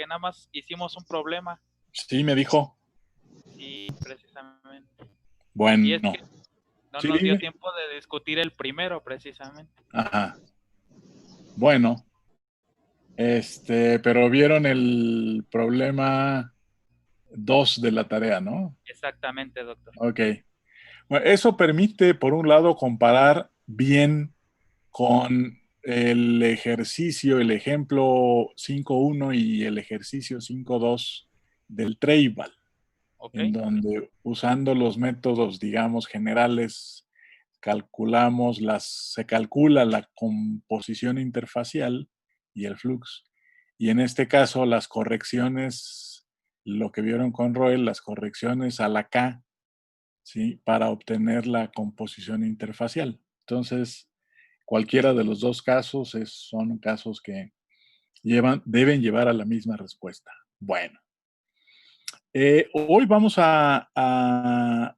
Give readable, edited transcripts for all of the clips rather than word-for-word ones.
nada más hicimos un problema. Sí, me dijo. Sí, precisamente. Y es Bueno, que no sí, nos dio dime. tiempo de discutir el primero, precisamente. Ajá. Bueno, pero vieron el problema 2 de la tarea, ¿no? Exactamente, doctor. Ok. Bueno, eso permite, por un lado, comparar bien con el ejercicio, el ejemplo 5.1 y el ejercicio 5.2 del Treibal, Ok, en donde usando los métodos, digamos, generales, se calcula la composición interfacial y el flux. Y en este caso, las correcciones, lo que vieron con Roel, las correcciones a la K, ¿sí? Para obtener la composición interfacial. Entonces, cualquiera de los dos casos son casos que deben llevar a la misma respuesta. Bueno, hoy vamos a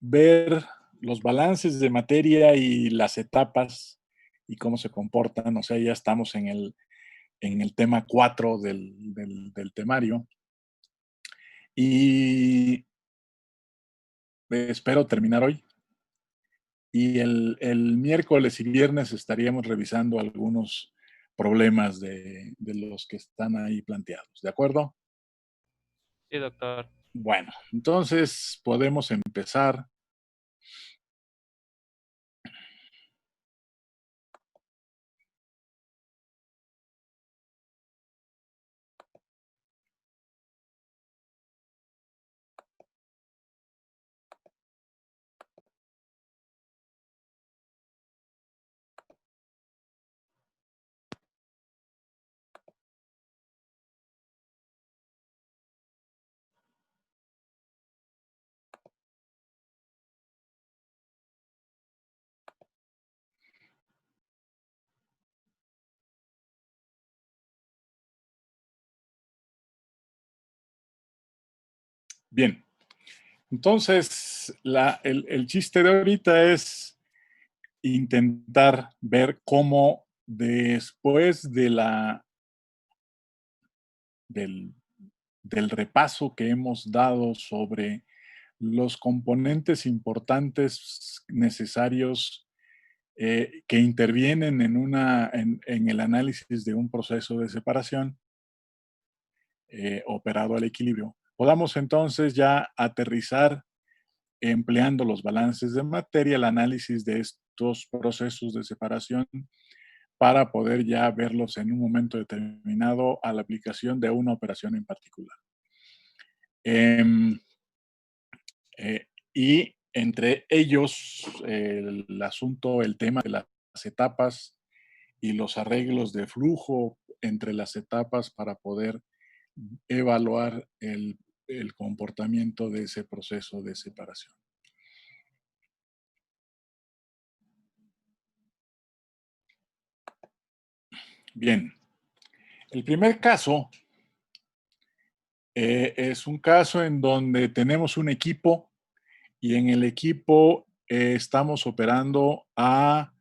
ver los balances de materia y las etapas y cómo se comportan. O sea, ya estamos en el tema 4 del temario. Y espero terminar hoy. Y el miércoles y viernes estaríamos revisando algunos problemas de los que están ahí planteados. ¿De acuerdo? sí, doctor. Bueno, entonces podemos empezar. Bien, entonces el chiste de ahorita es intentar ver cómo después del, del repaso que hemos dado sobre los componentes importantes necesarios que intervienen en el análisis de un proceso de separación operado al equilibrio, podamos entonces ya aterrizar empleando los balances de materia, el análisis de estos procesos de separación para poder ya verlos en un momento determinado a la aplicación de una operación en particular. Y entre ellos, el asunto, el tema de las etapas y los arreglos de flujo entre las etapas para poder evaluar el comportamiento de ese proceso de separación. Bien, el primer caso es un caso en donde tenemos un equipo y en el equipo estamos operando a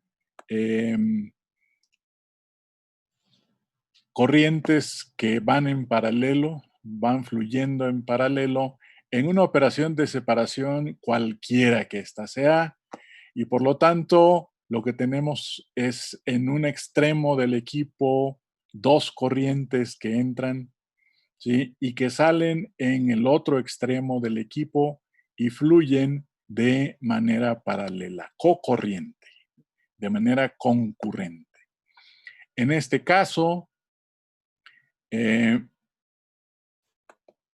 corrientes que van en paralelo, van fluyendo en paralelo en una operación de separación cualquiera que ésta sea, y por lo tanto lo que tenemos es en un extremo del equipo dos corrientes que entran, ¿sí? Y que salen en el otro extremo del equipo y fluyen de manera paralela, cocorriente, de manera concurrente. En este caso,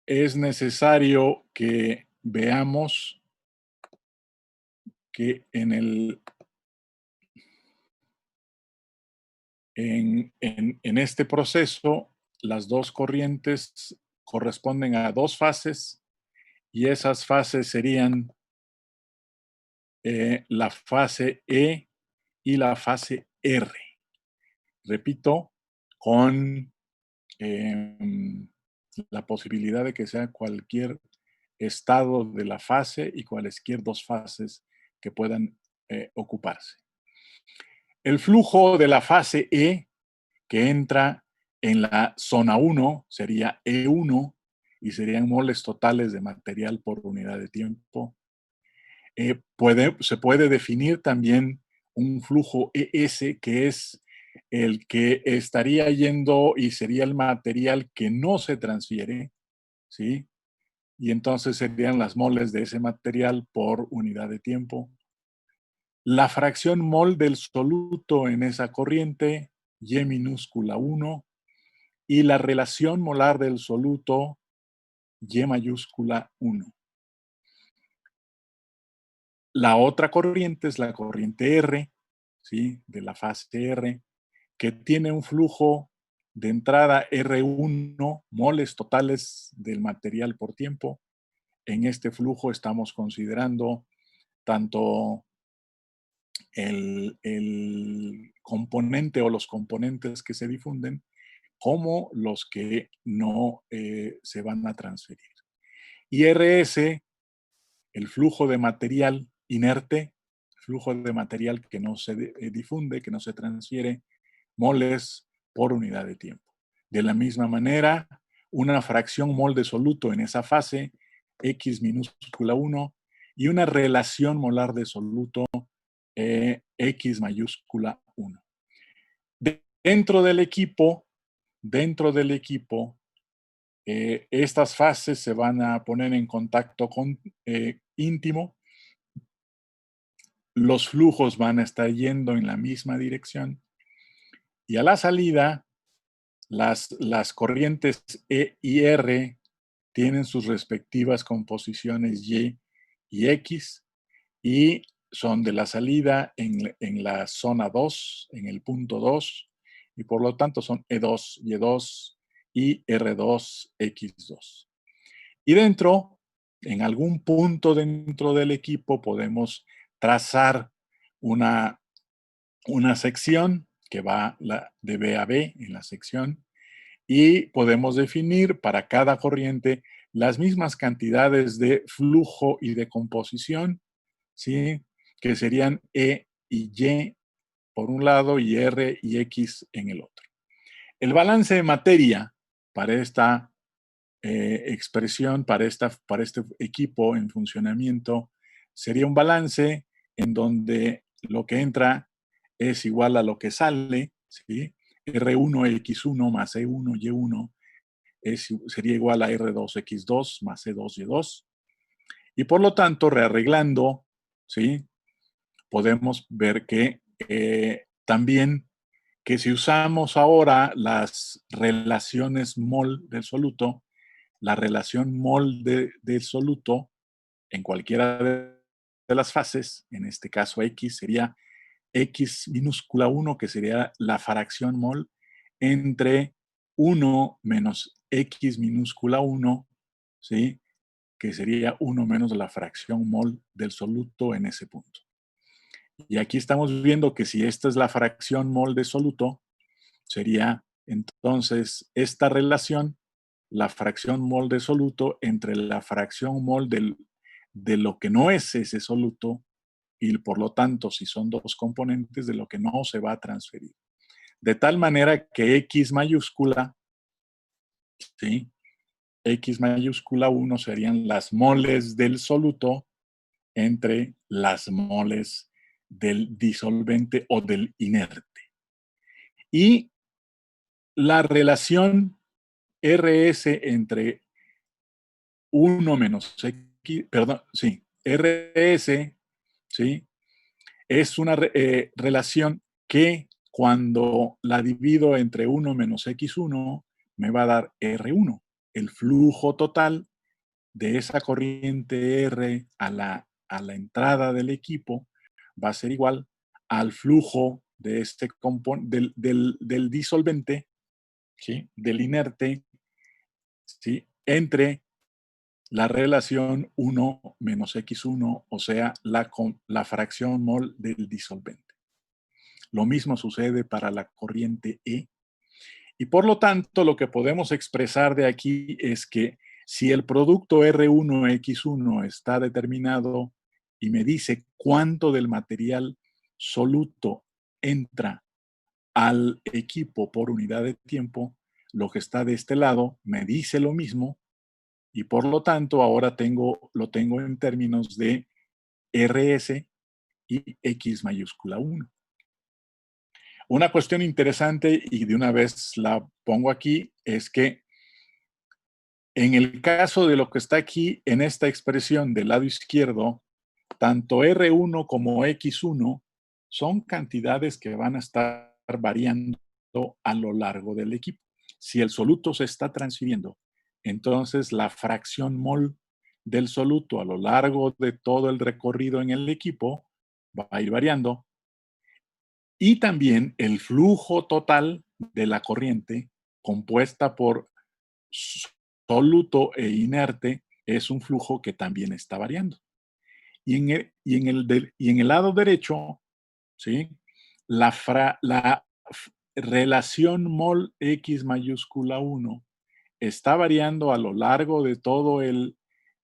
es necesario que veamos que en este proceso las dos corrientes corresponden a dos fases y esas fases serían la fase E y la fase R. Repito, con la posibilidad de que sea cualquier estado de la fase y cualesquier dos fases que puedan ocuparse. El flujo de la fase E que entra En la zona 1 sería E1 y serían moles totales de material por unidad de tiempo. Se puede definir también un flujo ES, que es el que estaría yendo y sería el material que no se transfiere, ¿sí? Y entonces serían las moles de ese material por unidad de tiempo. La fracción mol del soluto en esa corriente, Y minúscula 1, y la relación molar del soluto, Y mayúscula 1. La otra corriente es la corriente R, ¿sí? De la fase R, que tiene un flujo de entrada R1, moles totales del material por tiempo. En este flujo estamos considerando tanto el componente o los componentes que se difunden como los que no se van a transferir. Y RS, el flujo de material inerte, flujo de material que no se difunde, que no se transfiere, moles por unidad de tiempo. De la misma manera, una fracción mol de soluto en esa fase, X minúscula 1, y una relación molar de soluto, X mayúscula 1. Dentro del equipo, estas fases se van a poner en contacto íntimo. Los flujos van a estar yendo en la misma dirección. Y a la salida, las corrientes E y R tienen sus respectivas composiciones Y y X y son de la salida en la zona 2, en el punto 2, y por lo tanto son E2, Y2 y R2, X2. Y dentro, en algún punto dentro del equipo, podemos trazar una sección que va de B a B en la sección y podemos definir para cada corriente las mismas cantidades de flujo y de composición, ¿sí? Que serían E y Y por un lado y R y X en el otro. El balance de materia para esta expresión, para este equipo en funcionamiento, sería un balance en donde lo que entra es igual a lo que sale, ¿sí? R1X1 más E1Y1 sería igual a R2X2 más E2Y2. Y por lo tanto, rearreglando, ¿sí? Podemos ver que también que si usamos ahora las relaciones mol del soluto, la relación mol del soluto en cualquiera de las fases, en este caso X, sería X minúscula 1, que sería la fracción mol, entre 1 menos X minúscula 1, ¿sí? Que sería 1 menos la fracción mol del soluto en ese punto. Y aquí estamos viendo que si esta es la fracción mol de soluto, sería entonces esta relación, la fracción mol de soluto entre la fracción mol de lo que no es ese soluto y por lo tanto, si son dos componentes, de lo que no se va a transferir. De tal manera que X mayúscula, ¿sí? X mayúscula 1 serían las moles del soluto entre las moles del disolvente o del inerte. Y la relación RS entre 1 menos X, perdón, sí, RS, ¿sí? Es una relación que cuando la divido entre 1 menos X1 me va a dar R1. El flujo total de esa corriente R a la entrada del equipo va a ser igual al flujo de este del disolvente, ¿sí? Del inerte, ¿sí? Entre la relación 1 menos X1, o sea, la fracción mol del disolvente. Lo mismo sucede para la corriente E. Y por lo tanto, lo que podemos expresar de aquí es que si el producto R1X1 está determinado y me dice cuánto del material soluto entra al equipo por unidad de tiempo, lo que está de este lado me dice lo mismo y por lo tanto ahora lo tengo en términos de RS y X mayúscula 1. Una cuestión interesante, y de una vez la pongo aquí, es que en el caso de lo que está aquí en esta expresión del lado izquierdo, tanto R1 como X1 son cantidades que van a estar variando a lo largo del equipo. Si el soluto se está transfiriendo, entonces la fracción mol del soluto a lo largo de todo el recorrido en el equipo va a ir variando. Y también el flujo total de la corriente compuesta por soluto e inerte es un flujo que también está variando. Y en el lado derecho, ¿sí? La relación mol X mayúscula 1 está variando a lo largo de todo el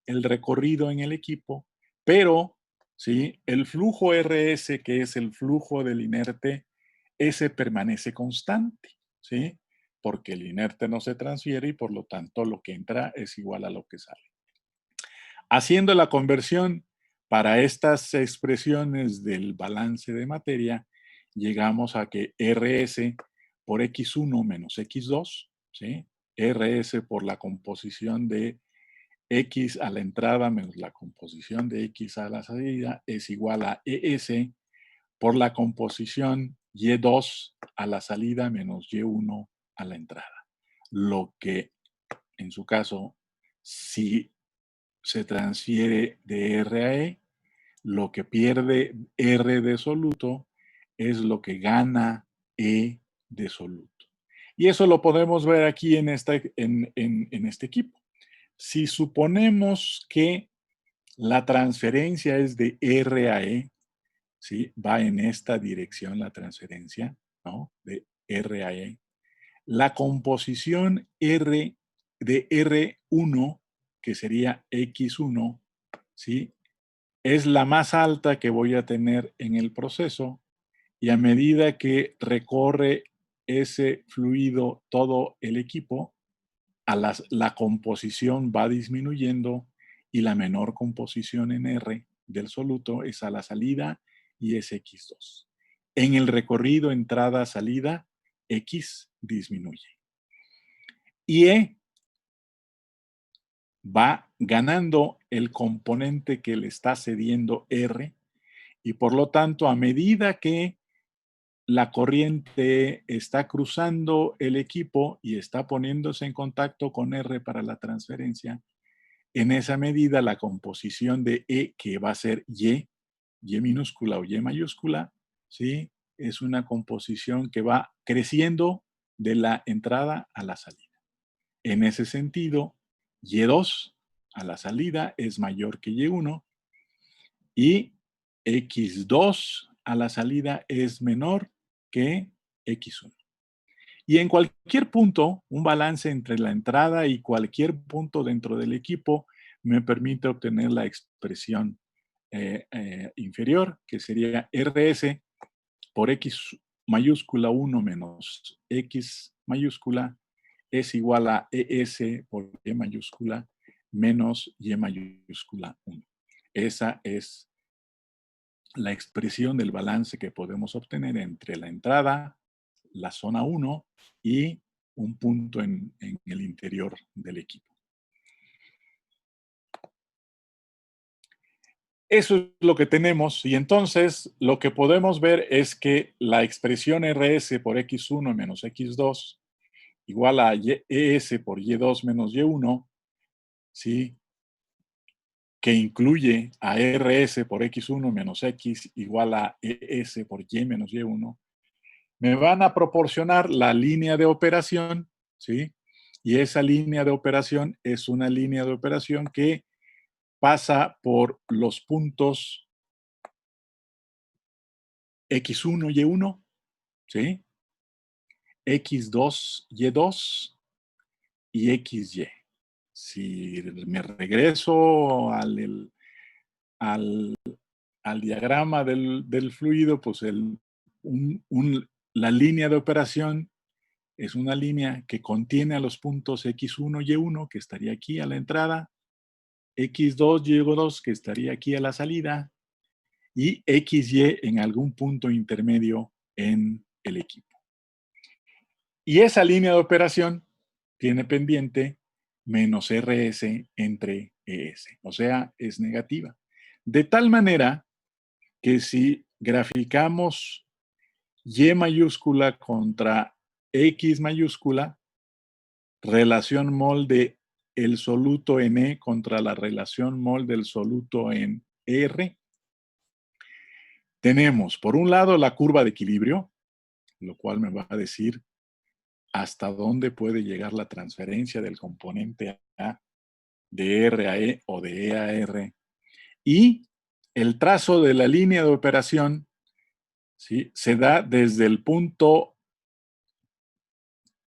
recorrido en el equipo, pero ¿sí? El flujo RS, que es el flujo del inerte, ese permanece constante, ¿sí? Porque el inerte no se transfiere y por lo tanto lo que entra es igual a lo que sale. Haciendo la conversión para estas expresiones del balance de materia, llegamos a que RS por X1 menos X2, ¿sí? RS por la composición de X a la entrada menos la composición de X a la salida es igual a ES por la composición Y2 a la salida menos Y1 a la entrada. Lo que, en su caso, si se transfiere de R a E, lo que pierde R de soluto es lo que gana E de soluto. Y eso lo podemos ver aquí en este equipo. Si suponemos que la transferencia es de R a E, ¿sí? Va en esta dirección la transferencia, ¿no? De R a E. La composición R de R1, que sería X1, ¿sí? Es la más alta que voy a tener en el proceso y a medida que recorre ese fluido todo el equipo, la composición va disminuyendo y la menor composición en R del soluto es a la salida y es X2. En el recorrido entrada-salida, X disminuye. Y E va ganando el componente que le está cediendo R y por lo tanto a medida que la corriente está cruzando el equipo y está poniéndose en contacto con R para la transferencia, en esa medida la composición de E, que va a ser Y minúscula o Y mayúscula, ¿sí? Es una composición que va creciendo de la entrada a la salida. En ese sentido, Y2 a la salida es mayor que Y1 y X2 a la salida es menor que X1. Y en cualquier punto, un balance entre la entrada y cualquier punto dentro del equipo me permite obtener la expresión inferior, que sería RS por X mayúscula 1 menos X mayúscula es igual a ES por Y mayúscula menos Y mayúscula 1. Esa es la expresión del balance que podemos obtener entre la entrada, la zona 1 y un punto en el interior del equipo. Eso es lo que tenemos y entonces lo que podemos ver es que la expresión RS por X1 menos X2 igual a ES por Y2 menos Y1, ¿sí? Que incluye a RS por X1 menos X igual a ES por Y menos Y1, me van a proporcionar la línea de operación, ¿sí? Y esa línea de operación es una línea de operación que pasa por los puntos X1, Y1, ¿sí? X2, Y2 y XY. Si me regreso al, al diagrama del fluido, pues la línea de operación es una línea que contiene a los puntos X1, Y1, que estaría aquí a la entrada, X2, Y2, que estaría aquí a la salida, y XY en algún punto intermedio en el equipo. Y esa línea de operación tiene pendiente menos RS entre ES, o sea, es negativa. De tal manera que si graficamos Y mayúscula contra X mayúscula, relación mol de el soluto en E contra la relación mol del soluto en R, tenemos por un lado la curva de equilibrio, lo cual me va a decir hasta dónde puede llegar la transferencia del componente A de R a E o de E a R, y el trazo de la línea de operación, ¿sí?, se da desde el punto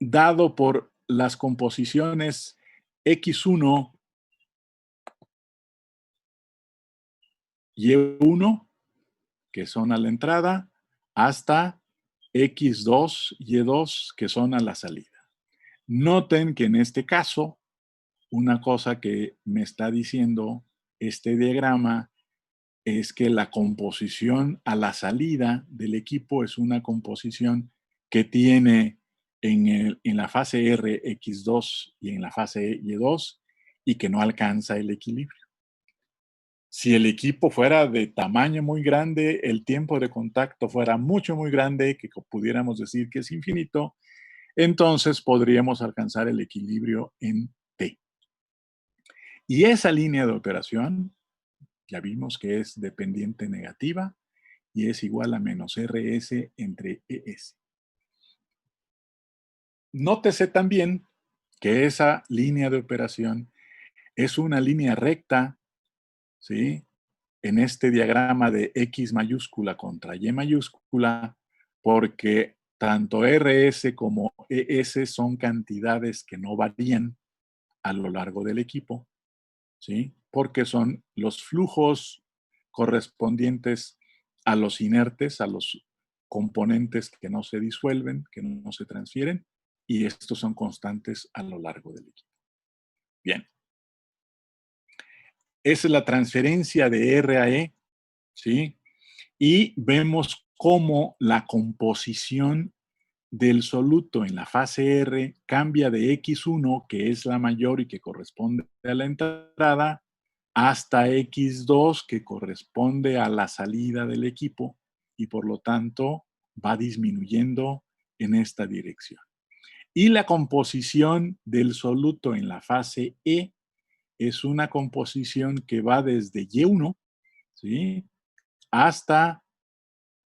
dado por las composiciones X1, Y1, que son a la entrada, hasta X2, Y2, que son a la salida. Noten que en este caso, una cosa que me está diciendo este diagrama es que la composición a la salida del equipo es una composición que tiene en la fase R X2 y en la fase Y2 y que no alcanza el equilibrio. Si el equipo fuera de tamaño muy grande, el tiempo de contacto fuera mucho, muy grande, que pudiéramos decir que es infinito, entonces podríamos alcanzar el equilibrio en T. Y esa línea de operación, ya vimos que es dependiente negativa y es igual a menos RS entre ES. Nótese también que esa línea de operación es una línea recta, ¿sí?, en este diagrama de X mayúscula contra Y mayúscula, porque tanto RS como ES son cantidades que no varían a lo largo del equipo, ¿sí?, porque son los flujos correspondientes a los inertes, a los componentes que no se disuelven, que no se transfieren, y estos son constantes a lo largo del equipo. Bien. Esa es la transferencia de R a E, ¿sí? Y vemos cómo la composición del soluto en la fase R cambia de X1, que es la mayor y que corresponde a la entrada, hasta X2, que corresponde a la salida del equipo, y por lo tanto va disminuyendo en esta dirección. Y la composición del soluto en la fase E es una composición que va desde Y1, ¿sí?, hasta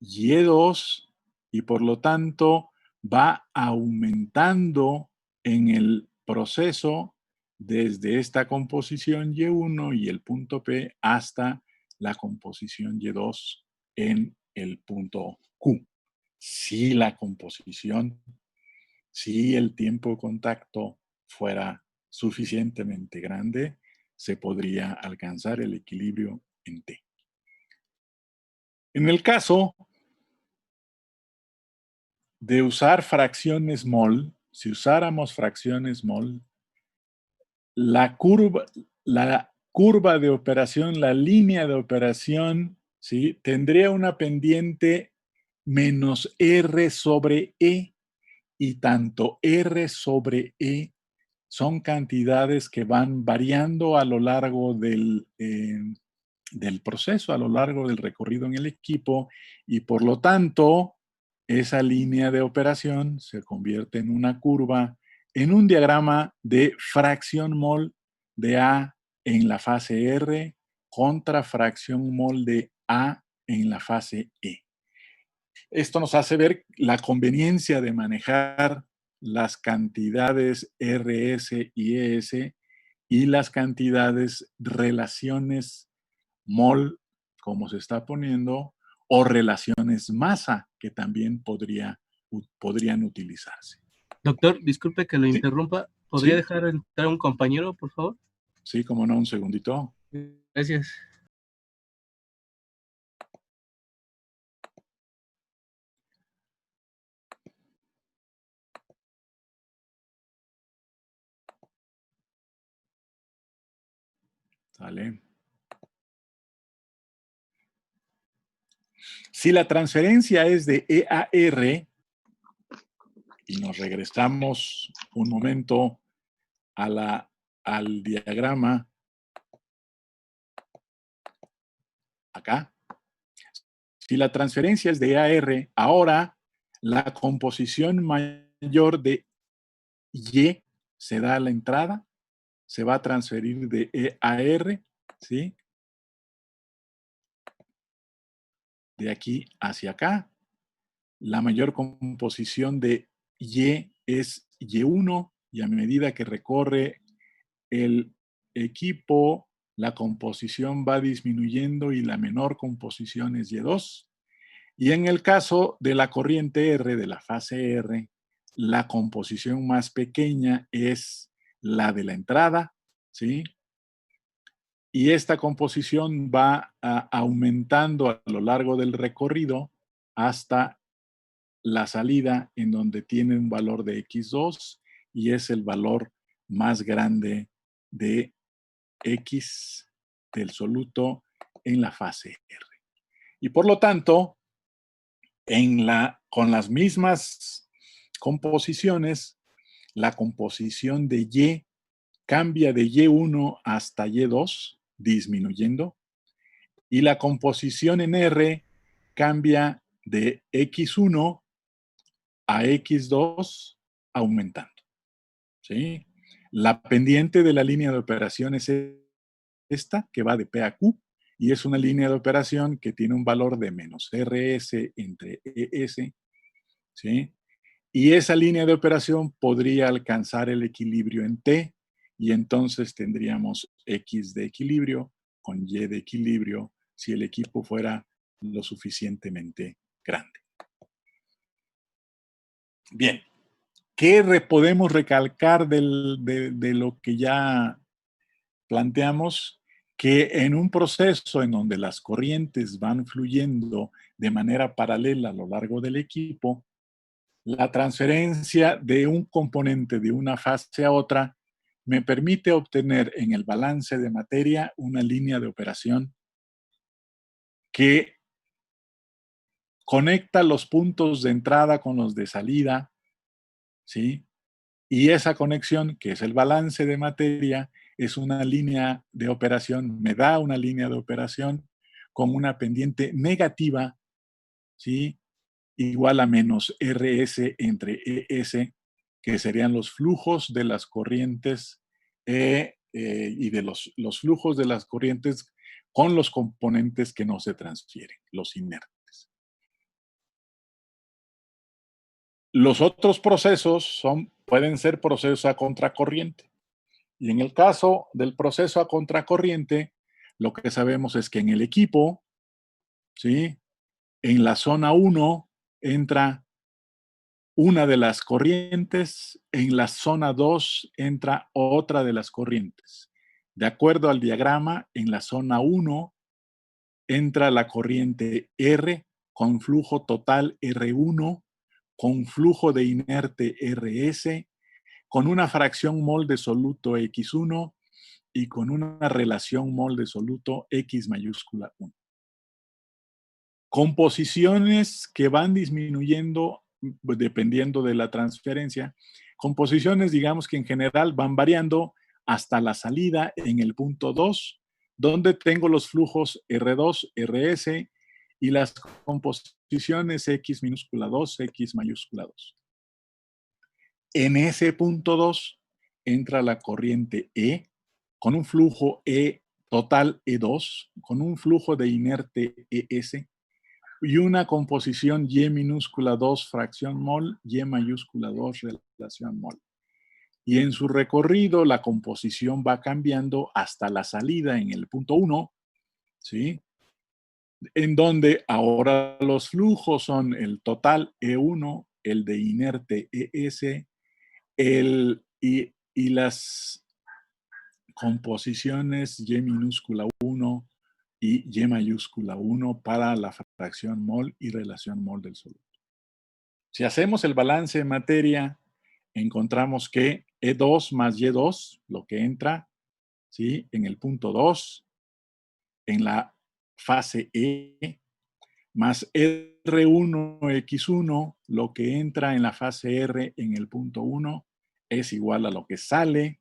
Y2, y por lo tanto va aumentando en el proceso desde esta composición Y1 y el punto P hasta la composición Y2 en el punto Q. Si la composición, si el tiempo de contacto fuera suficientemente grande, se podría alcanzar el equilibrio en T. En el caso de usar fracciones mol, si usáramos fracciones mol, la curva de operación, la línea de operación, ¿sí?, tendría una pendiente menos R sobre E, y tanto R sobre E son cantidades que van variando a lo largo del proceso, a lo largo del recorrido en el equipo, y por lo tanto, esa línea de operación se convierte en una curva, en un diagrama de fracción mol de A en la fase R contra fracción mol de A en la fase E. Esto nos hace ver la conveniencia de manejar las cantidades RS y ES y las cantidades relaciones mol, como se está poniendo, o relaciones masa, que también podrían utilizarse. Doctor, disculpe que lo Sí, interrumpa. ¿Podría sí, dejar entrar un compañero, por favor? sí, como no, un segundito. Gracias. ¿Sale? Si la transferencia es de E a R, y nos regresamos un momento al diagrama acá. Si la transferencia es de E a R, ahora la composición mayor de Y se da a la entrada, se va a transferir de E a R, ¿sí? De aquí hacia acá. La mayor composición de Y es Y1, y a medida que recorre el equipo, la composición va disminuyendo y la menor composición es Y2. Y en el caso de la corriente R, de la fase R, la composición más pequeña es la de la entrada, ¿sí? Y esta composición va aumentando a lo largo del recorrido hasta la salida, en donde tiene un valor de X2 y es el valor más grande de X del soluto en la fase R. Y por lo tanto, con las mismas composiciones, la composición de Y cambia de Y1 hasta Y2, disminuyendo, y la composición en R cambia de X1 a X2, aumentando. ¿Sí? La pendiente de la línea de operación es esta, que va de P a Q, y es una línea de operación que tiene un valor de menos RS entre ES, ¿sí? Y esa línea de operación podría alcanzar el equilibrio en T, y entonces tendríamos X de equilibrio con Y de equilibrio si el equipo fuera lo suficientemente grande. Bien, ¿qué podemos recalcar de lo que ya planteamos? Que en un proceso en donde las corrientes van fluyendo de manera paralela a lo largo del equipo, la transferencia de un componente de una fase a otra me permite obtener en el balance de materia una línea de operación que conecta los puntos de entrada con los de salida, ¿sí? Y esa conexión, que es el balance de materia, es una línea de operación, me da una línea de operación con una pendiente negativa, ¿sí? Igual a menos RS entre ES, que serían los flujos de las corrientes y de los flujos de las corrientes con los componentes que no se transfieren, los inertes. Los otros procesos pueden ser procesos a contracorriente. Y en el caso del proceso a contracorriente, lo que sabemos es que en el equipo, ¿sí? En la zona 1 entra una de las corrientes, en la zona 2 entra otra de las corrientes. De acuerdo al diagrama, en la zona 1 entra la corriente R con flujo total R1, con flujo de inerte RS, con una fracción mol de soluto X1 y con una relación mol de soluto X mayúscula 1. Composiciones que van disminuyendo dependiendo de la transferencia. Composiciones, digamos que en general van variando hasta la salida en el punto 2, donde tengo los flujos R2, RS y las composiciones X minúscula 2, X mayúscula 2. En ese punto 2 entra la corriente E con un flujo E total E2, con un flujo de inerte ES y una composición Y minúscula 2 fracción mol, Y mayúscula 2 relación mol. Y en su recorrido la composición va cambiando hasta la salida en el punto 1, ¿sí? En donde ahora los flujos son el total E1, el de inerte ES, y las composiciones Y minúscula 1 y Y mayúscula 1 para la fracción mol y relación mol del soluto. Si hacemos el balance de materia, encontramos que E2 más Y2, lo que entra, ¿sí? En el punto 2, en la fase E, más R1X1, lo que entra en la fase R en el punto 1, es igual a lo que sale,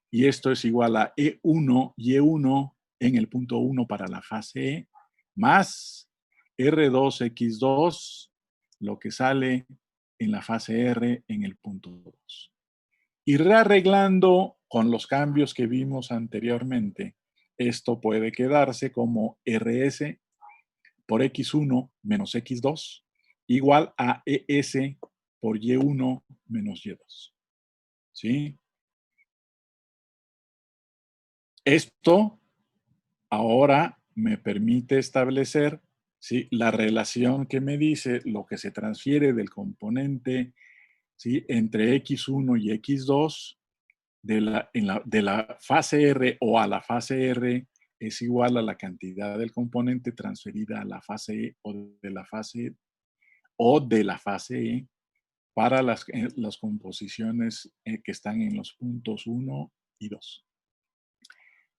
y esto es igual a E1 y E1 en el punto 1 para la fase E, más R2X2, lo que sale en la fase R en el punto 2. Y rearreglando con los cambios que vimos anteriormente, esto puede quedarse como RS por X1 menos X2 igual a ES por Y1 menos Y2. ¿Sí? Esto ahora me permite establecer, ¿sí?, la relación que me dice lo que se transfiere del componente, ¿sí?, entre X1 y X2 de la fase R o a la fase R es igual a la cantidad del componente transferida a la fase E o de la fase E para las composiciones que están en los puntos 1 y 2,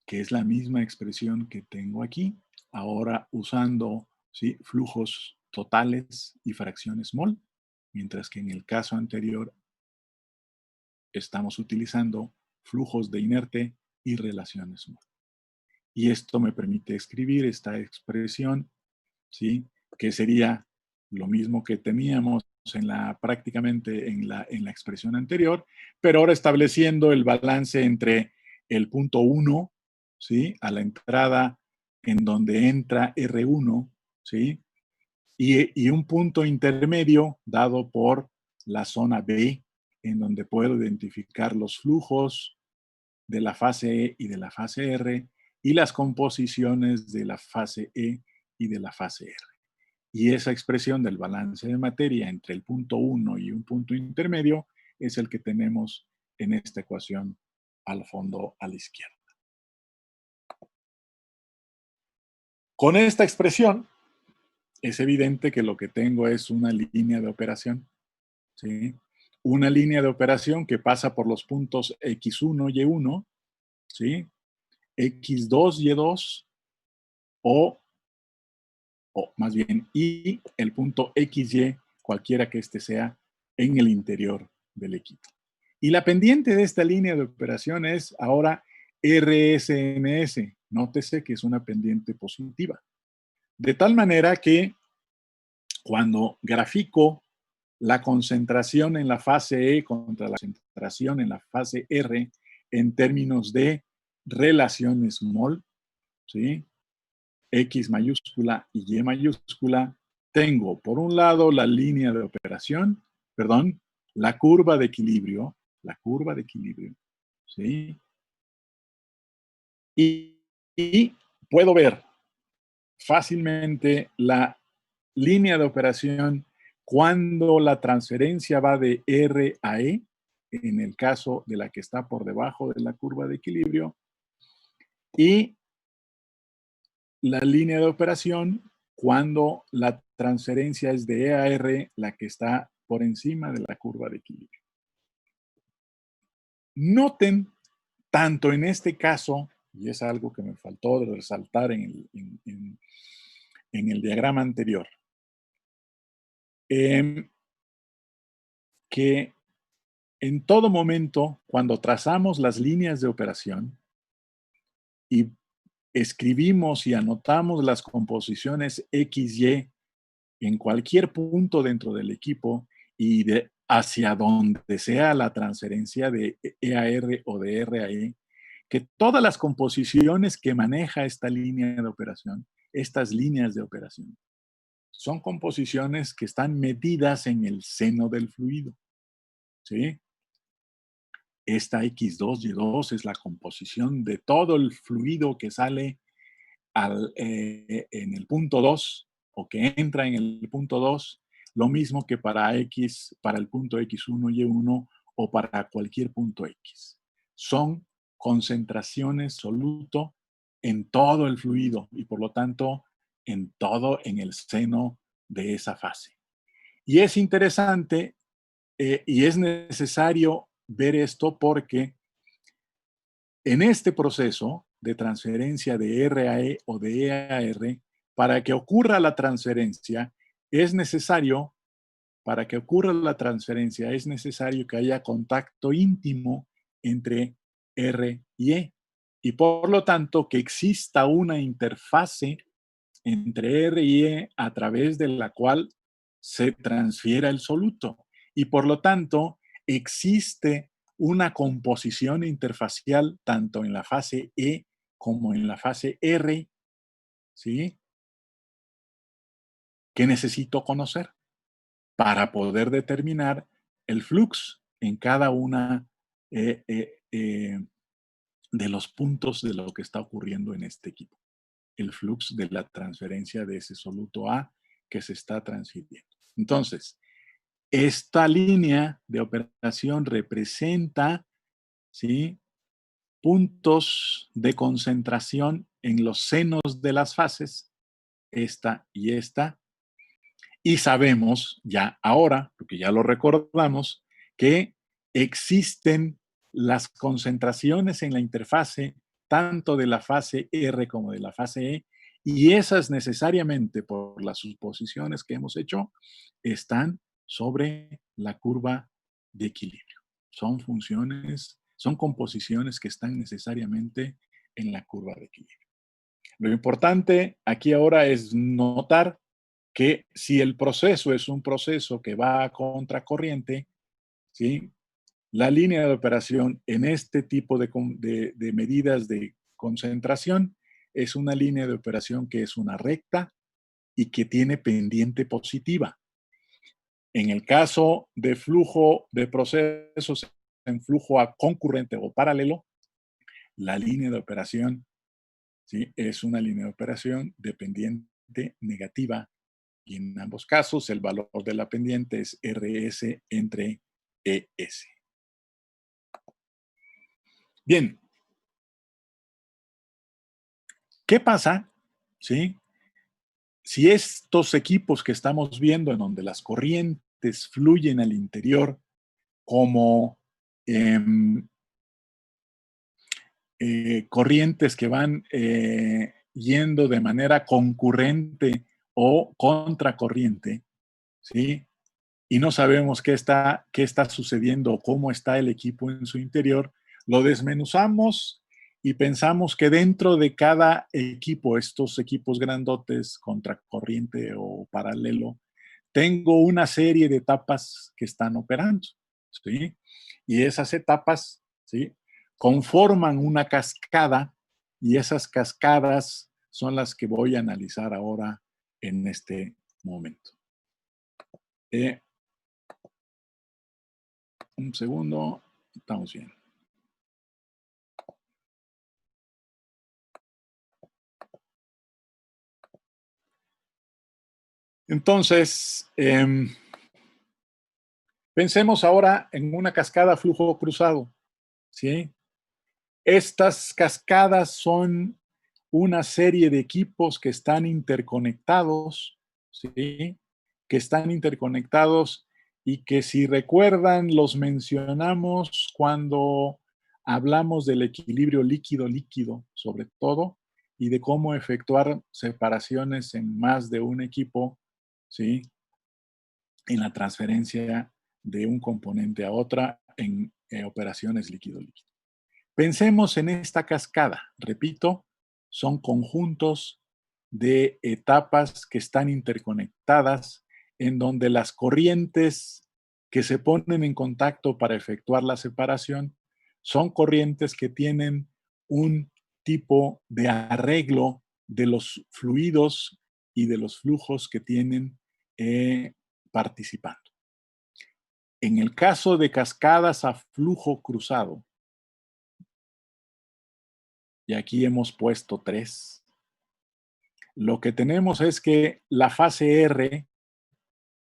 que es la misma expresión que tengo aquí, ahora usando, ¿sí?, flujos totales y fracciones mol, mientras que en el caso anterior estamos utilizando flujos de inerte y relaciones mol. Y esto me permite escribir esta expresión, ¿sí?, que sería lo mismo que teníamos prácticamente en la expresión anterior, pero ahora estableciendo el balance entre el punto 1, ¿sí?, a la entrada en donde entra R1, ¿sí?, y un punto intermedio dado por la zona B, en donde puedo identificar los flujos de la fase E y de la fase R y las composiciones de la fase E y de la fase R. Y esa expresión del balance de materia entre el punto 1 y un punto intermedio es el que tenemos en esta ecuación al fondo a la izquierda. Con esta expresión es evidente que lo que tengo es una línea de operación, ¿sí? Una línea de operación que pasa por los puntos X1, Y1, ¿sí?, X2, Y2 o más bien y el punto XY, cualquiera que este sea, en el interior del equipo. Y la pendiente de esta línea de operación es ahora RSMS. Nótese que es una pendiente positiva. De tal manera que cuando grafico la concentración en la fase E contra la concentración en la fase R en términos de relaciones mol, ¿sí?, X mayúscula y Y mayúscula, tengo por un lado la línea de operación, perdón, la curva de equilibrio, ¿sí? Y puedo ver fácilmente la línea de operación cuando la transferencia va de R a E, en el caso de la que está por debajo de la curva de equilibrio, y la línea de operación cuando la transferencia es de E a R, la que está por encima de la curva de equilibrio. Noten, tanto en este caso, y es algo que me faltó de resaltar en el diagrama anterior, que en todo momento, cuando trazamos las líneas de operación y escribimos y anotamos las composiciones XY en cualquier punto dentro del equipo y hacia donde sea la transferencia de E a R o de R a E, que todas las composiciones que maneja esta línea de operación, estas líneas de operación, son composiciones que están medidas en el seno del fluido, ¿sí? Esta X2Y2 es la composición de todo el fluido que sale en el punto 2 o que entra en el punto 2, lo mismo que para el punto X1, Y1 o para cualquier punto X. Son concentraciones soluto en todo el fluido y por lo tanto en el seno de esa fase. Y es interesante y es necesario ver esto porque en este proceso de transferencia de R a E o de E a R, para que ocurra la transferencia, es necesario que haya contacto íntimo entre R y E. Y por lo tanto, que exista una interfase entre R y E a través de la cual se transfiera el soluto. Y por lo tanto, existe una composición interfacial tanto en la fase E como en la fase R, ¿sí? Que necesito conocer para poder determinar el flux en cada una de los puntos de lo que está ocurriendo en este equipo. El flux de la transferencia de ese soluto A que se está transfiriendo. Entonces, esta línea de operación representa, ¿sí?, puntos de concentración en los senos de las fases, esta y esta, y sabemos ya ahora, porque ya lo recordamos, que existen las concentraciones en la interfase, tanto de la fase R como de la fase E, y esas necesariamente, por las suposiciones que hemos hecho, están sobre la curva de equilibrio. Son funciones, son composiciones que están necesariamente en la curva de equilibrio. Lo importante aquí ahora es notar que si el proceso es un proceso que va a contracorriente, ¿sí?, la línea de operación en este tipo de medidas de concentración es una línea de operación que es una recta y que tiene pendiente positiva. En el caso de flujo de procesos en flujo a concurrente o paralelo, la línea de operación, ¿sí?, es una línea de operación de pendiente negativa. Y en ambos casos, el valor de la pendiente es RS entre ES. Bien. ¿Qué pasa, sí, si estos equipos que estamos viendo, en donde las corrientes fluyen al interior como corrientes que van yendo de manera concurrente o contracorriente, ¿sí?, y no sabemos qué está sucediendo o cómo está el equipo en su interior, lo desmenuzamos y pensamos que dentro de cada equipo, estos equipos grandotes, contracorriente o paralelo, tengo una serie de etapas que están operando, ¿sí? Y esas etapas, ¿sí?, conforman una cascada, y esas cascadas son las que voy a analizar ahora en este momento. Un segundo, estamos bien. Entonces, pensemos ahora en una cascada flujo cruzado, ¿sí? Estas cascadas son una serie de equipos que están interconectados, ¿sí?, que están interconectados y que, si recuerdan, los mencionamos cuando hablamos del equilibrio líquido-líquido, sobre todo, y de cómo efectuar separaciones en más de un equipo, ¿sí?, en la transferencia de un componente a otra en operaciones líquido-líquido. Pensemos en esta cascada. Repito, son conjuntos de etapas que están interconectadas, en donde las corrientes que se ponen en contacto para efectuar la separación son corrientes que tienen un tipo de arreglo de los fluidos y de los flujos que tienen participando. En el caso de cascadas a flujo cruzado, y aquí hemos puesto 3, lo que tenemos es que la fase R,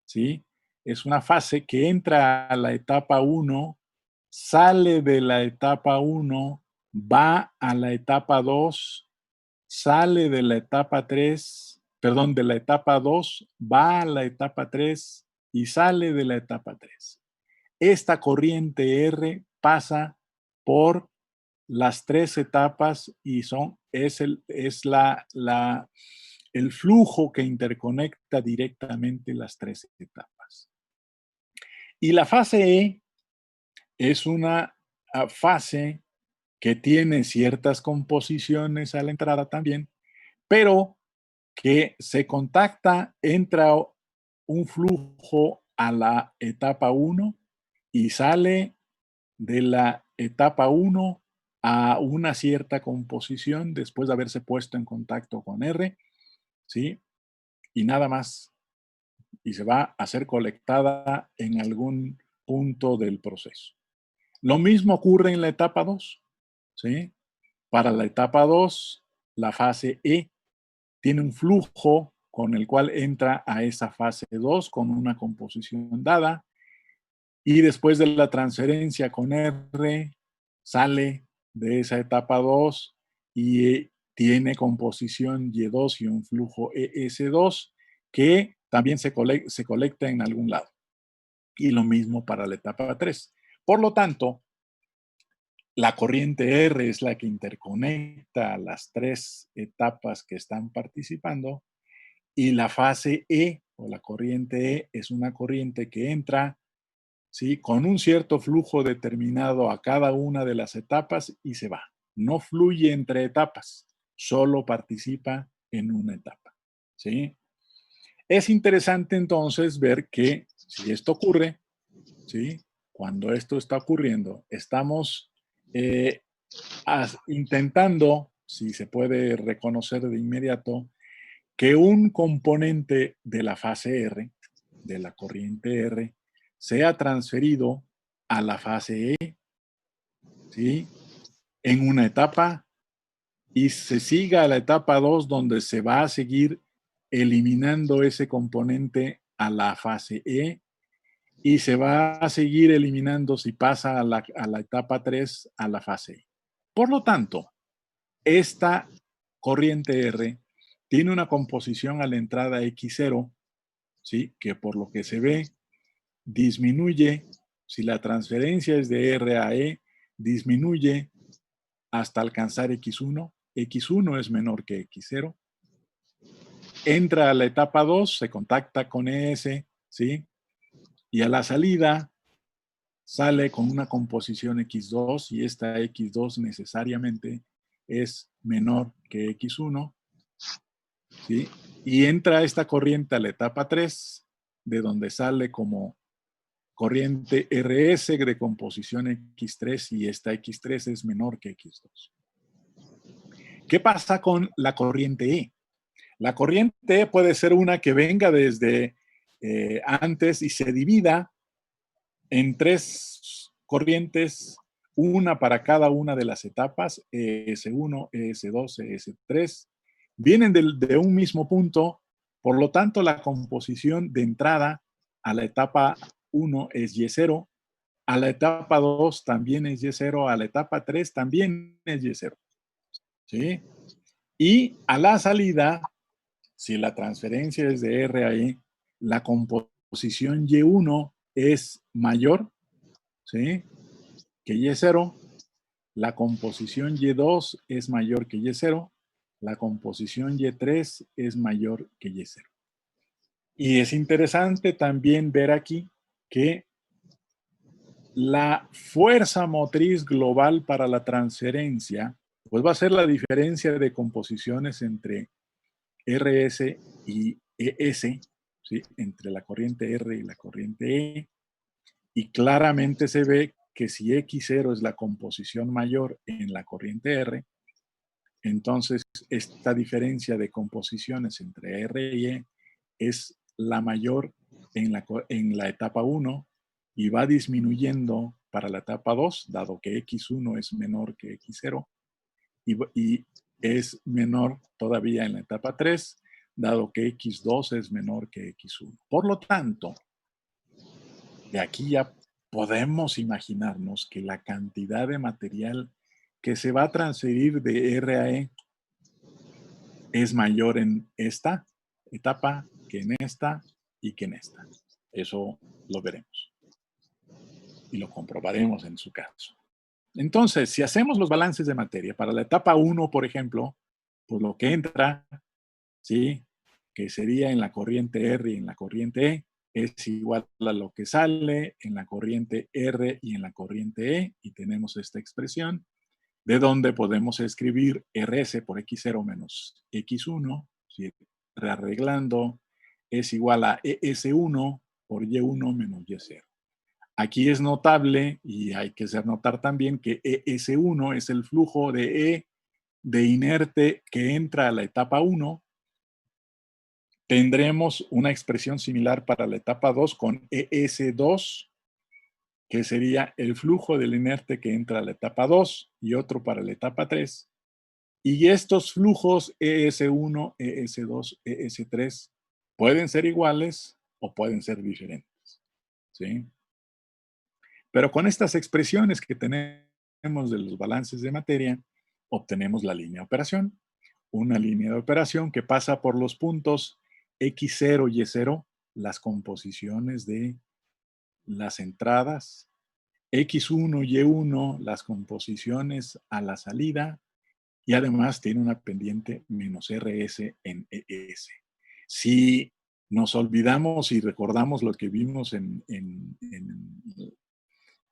¿sí?, es una fase que entra a la etapa 1, sale de la etapa 1, va a la etapa 2, sale de la etapa 3, perdón, de la etapa 2, va a la etapa 3 y sale de la etapa 3. Esta corriente R pasa por las tres etapas y es el flujo que interconecta directamente las tres etapas. Y la fase E es una fase que tiene ciertas composiciones a la entrada también, pero que se contacta, entra un flujo a la etapa 1 y sale de la etapa 1 a una cierta composición después de haberse puesto en contacto con R, ¿sí? Y nada más. Y se va a ser colectada en algún punto del proceso. Lo mismo ocurre en la etapa 2, ¿sí? Para la etapa 2, la fase E tiene un flujo con el cual entra a esa fase 2 con una composición dada y después de la transferencia con R sale de esa etapa 2 y tiene composición Y2 y un flujo ES2 que también se colecta en algún lado. Y lo mismo para la etapa 3. Por lo tanto, la corriente R es la que interconecta las tres etapas que están participando y la fase E o la corriente E es una corriente que entra, ¿sí?, con un cierto flujo determinado a cada una de las etapas y se va. No fluye entre etapas, solo participa en una etapa, ¿sí? Es interesante entonces ver que si esto ocurre, ¿sí?, cuando esto está ocurriendo, estamos intentando, si se puede reconocer de inmediato, que un componente de la fase R, de la corriente R, sea transferido a la fase E, ¿sí?, en una etapa y se siga a la etapa 2 donde se va a seguir eliminando ese componente a la fase E y se va a seguir eliminando si pasa a la etapa 3 a la fase E. Por lo tanto, esta corriente R tiene una composición a la entrada X0, ¿sí?, que por lo que se ve disminuye, si la transferencia es de R a E, disminuye hasta alcanzar X1. X1 es menor que X0. Entra a la etapa 2, se contacta con ES, ¿sí? Y a la salida sale con una composición X2 y esta X2 necesariamente es menor que X1, ¿sí? Y entra esta corriente a la etapa 3, de donde sale como corriente RS de composición X3 y esta X3 es menor que X2. ¿Qué pasa con la corriente E? La corriente E puede ser una que venga desde antes y se divida en tres corrientes, una para cada una de las etapas, ES1, ES2, ES3. Vienen de un mismo punto, por lo tanto la composición de entrada a la etapa 1 es Y0, a la etapa 2 también es Y0, a la etapa 3 también es Y0. ¿Sí? Y a la salida, si la transferencia es de R a E, la composición Y1 es mayor, ¿sí?, que Y0, la composición Y2 es mayor que Y0, la composición Y3 es mayor que Y0. Y es interesante también ver aquí que la fuerza motriz global para la transferencia, pues va a ser la diferencia de composiciones entre RS y ES, ¿sí?, entre la corriente R y la corriente E, y claramente se ve que si X0 es la composición mayor en la corriente R, entonces esta diferencia de composiciones entre R y E es la mayor en la etapa 1 y va disminuyendo para la etapa 2, dado que X1 es menor que X0, y es menor todavía en la etapa 3, dado que X2 es menor que X1. Por lo tanto, de aquí ya podemos imaginarnos que la cantidad de material que se va a transferir de R a E es mayor en esta etapa que en esta y que en esta. Eso lo veremos y lo comprobaremos en su caso. Entonces, si hacemos los balances de materia para la etapa 1, por ejemplo, pues lo que entra, ¿sí? Que sería en la corriente R y en la corriente E, es igual a lo que sale en la corriente R y en la corriente E, y tenemos esta expresión, de donde podemos escribir RS por X0 menos X1, ¿sí? Rearreglando, es igual a ES1 por Y1 menos Y0. Aquí es notable, y hay que hacer notar también, que ES1 es el flujo de E de inerte que entra a la etapa 1. Tendremos una expresión similar para la etapa 2 con ES2, que sería el flujo del inerte que entra a la etapa 2, y otro para la etapa 3. Y estos flujos ES1, ES2, ES3 pueden ser iguales o pueden ser diferentes, ¿sí? Pero con estas expresiones que tenemos de los balances de materia, obtenemos la línea de operación. Una línea de operación que pasa por los puntos X0 y Y0, las composiciones de las entradas, X1 y Y1, las composiciones a la salida, y además tiene una pendiente menos RS en ES. Si nos olvidamos y recordamos lo que vimos en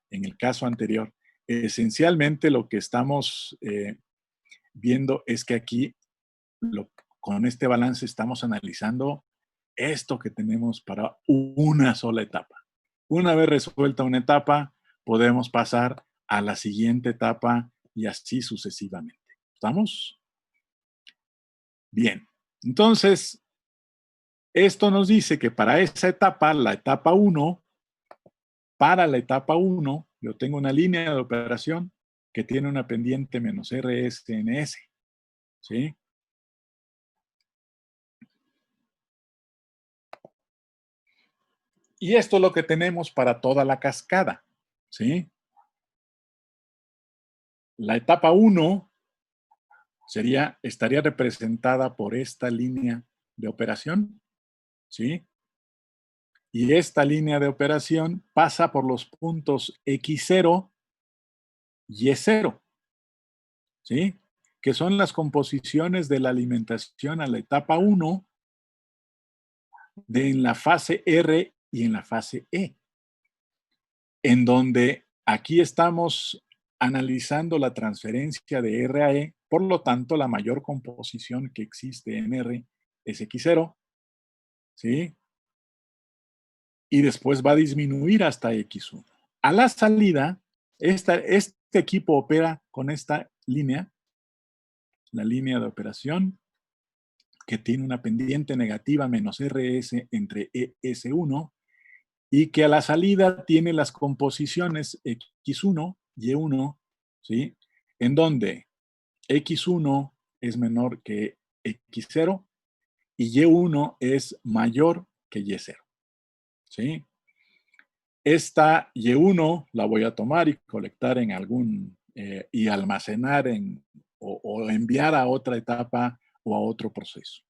el caso anterior, esencialmente lo que estamos viendo es que aquí con este balance estamos analizando esto que tenemos para una sola etapa. Una vez resuelta una etapa, podemos pasar a la siguiente etapa y así sucesivamente. ¿Estamos? Bien. Entonces, esto nos dice que para esa etapa, la etapa 1, para la etapa 1, yo tengo una línea de operación que tiene una pendiente menos RSNS, ¿sí? Y esto es lo que tenemos para toda la cascada, ¿sí? La etapa 1 estaría representada por esta línea de operación, ¿sí? Y esta línea de operación pasa por los puntos X0 y Y0, ¿sí? Que son las composiciones de la alimentación a la etapa 1 en la fase R y en la fase E, en donde aquí estamos analizando la transferencia de R a E, por lo tanto, la mayor composición que existe en R es X0, ¿sí? Y después va a disminuir hasta X1. A la salida, este equipo opera con esta línea, la línea de operación, que tiene una pendiente negativa menos RS entre ES1, y que a la salida tiene las composiciones X1, Y1, ¿sí? En donde X1 es menor que X0 y Y1 es mayor que Y0, ¿sí? Esta Y1 la voy a tomar y colectar en y almacenar o enviar a otra etapa o a otro proceso.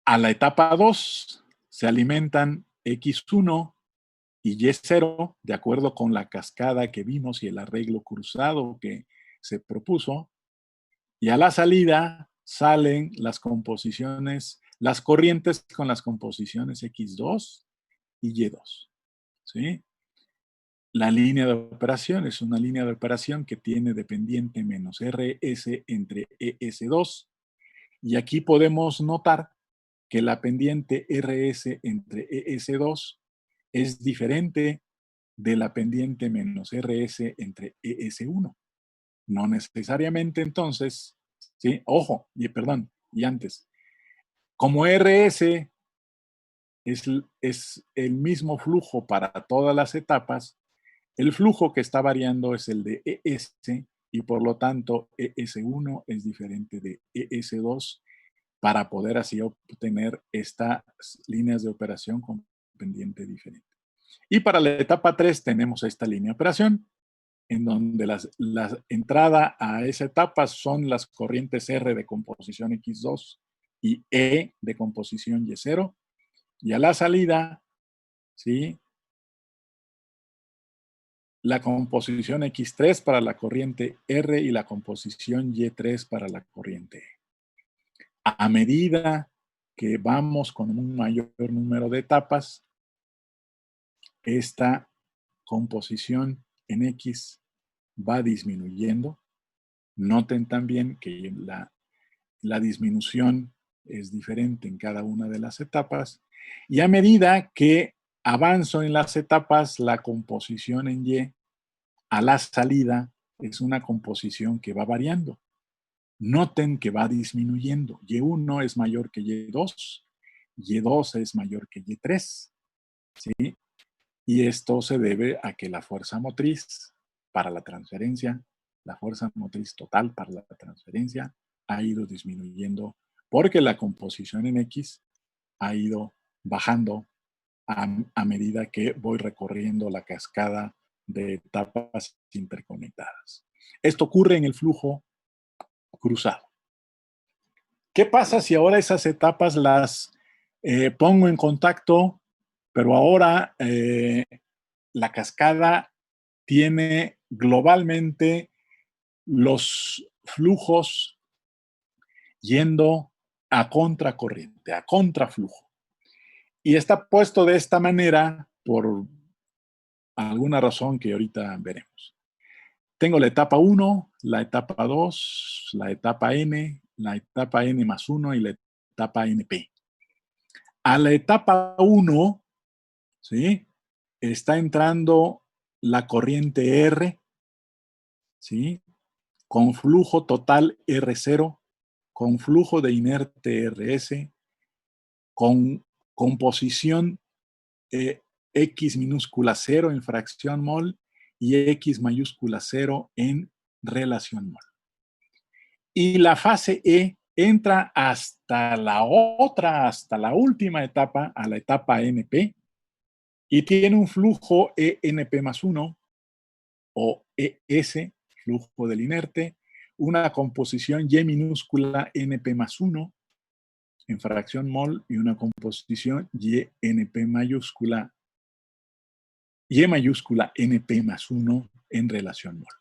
A la etapa 2 se alimentan X1 y Y0 de acuerdo con la cascada que vimos y el arreglo cruzado que se propuso. Y a la salida salen las composiciones, las corrientes con las composiciones X2 y Y2, ¿sí? La línea de operación es una línea de operación que tiene dependiente menos RS entre ES2. Y aquí podemos notar que la pendiente RS entre ES2 es diferente de la pendiente menos RS entre ES1. No necesariamente entonces, ¿sí? Ojo, perdón, y antes, como RS es el mismo flujo para todas las etapas, el flujo que está variando es el de ES y por lo tanto ES1 es diferente de ES2 para poder así obtener estas líneas de operación con pendiente diferente. Y para la etapa 3 tenemos esta línea de operación en donde la entrada a esa etapa son las corrientes R de composición X2 y E de composición Y0, y a la salida, ¿sí? la composición X3 para la corriente R y la composición Y3 para la corriente E. A medida que vamos con un mayor número de etapas, esta composición en X va disminuyendo. Noten también que la disminución es diferente en cada una de las etapas. Y a medida que avanzo en las etapas, la composición en Y a la salida es una composición que va variando. Noten que va disminuyendo. Y1 es mayor que Y2, Y2 es mayor que Y3, ¿sí? Y esto se debe a que la fuerza motriz para la transferencia, la fuerza motriz total para la transferencia ha ido disminuyendo porque la composición en X ha ido bajando a medida que voy recorriendo la cascada de etapas interconectadas. Esto ocurre en el flujo cruzado. ¿Qué pasa si ahora esas etapas las pongo en contacto, pero ahora la cascada tiene globalmente los flujos yendo a contracorriente, a contraflujo? Y está puesto de esta manera por alguna razón que ahorita veremos. Tengo la etapa 1, la etapa 2, la etapa N, la etapa N más 1 y la etapa NP. A la etapa 1, ¿sí?, está entrando la corriente R, ¿sí?, con flujo total R0, con flujo de inerte RS, con composición X minúscula 0 en fracción mol y X mayúscula 0 en relación mol. Y la fase E entra hasta la última etapa, a la etapa NP, y tiene un flujo ENP más 1 o ES, flujo del inerte, una composición Y minúscula NP más 1 en fracción mol y una composición YNP mayúscula, Y mayúscula NP más 1 en relación mol.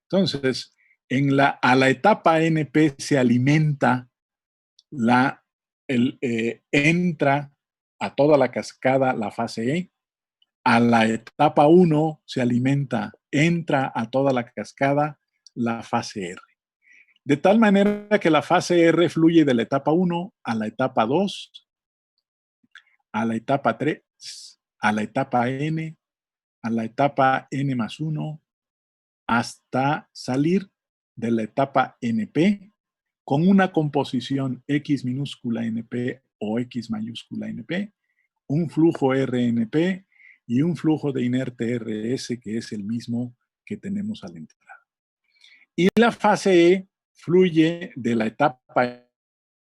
Entonces, a la etapa NP se alimenta entra a toda la cascada la fase E. A la etapa 1 se entra a toda la cascada la fase R. De tal manera que la fase R fluye de la etapa 1 a la etapa 2, a la etapa 3, a la etapa N, a la etapa N más 1, hasta salir de la etapa NP con una composición X minúscula NP o X mayúscula NP, un flujo RNP y un flujo de inerte RS que es el mismo que tenemos a la entrada. Y la fase E fluye de la etapa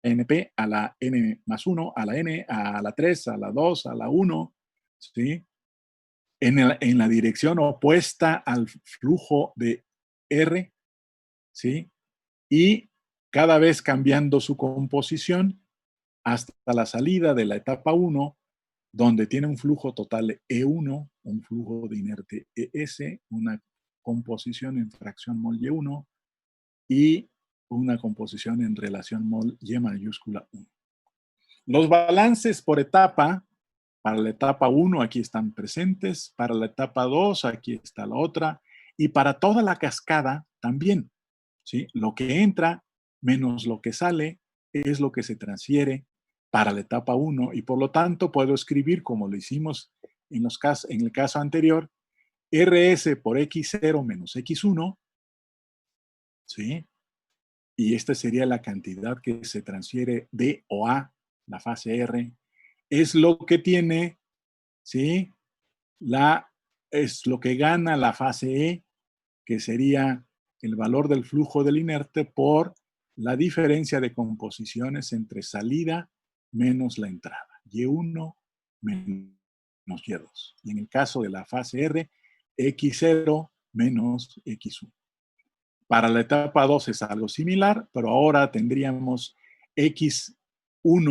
NP a la N más 1, a la N, a la 3, a la 2, a la 1, ¿sí?, en la dirección opuesta al flujo de R, ¿sí?, y cada vez cambiando su composición hasta la salida de la etapa 1, donde tiene un flujo total E1, un flujo de inerte ES, una composición en fracción mol Y1 y una composición en relación mol Y mayúscula 1. Los balances por etapa, para la etapa 1 aquí están presentes, para la etapa 2 aquí está la otra, y para toda la cascada también, ¿sí? Lo que entra menos lo que sale es lo que se transfiere para la etapa 1 y por lo tanto puedo escribir como lo hicimos en el caso anterior, RS por X0 menos X1, ¿sí? Y esta sería la cantidad que se transfiere de o a la fase R, es lo que tiene, ¿sí?, es lo que gana la fase E, que sería el valor del flujo del inerte por la diferencia de composiciones entre salida menos la entrada, Y1 menos Y2. Y en el caso de la fase R, X0 menos X1. Para la etapa 2 es algo similar, pero ahora tendríamos X1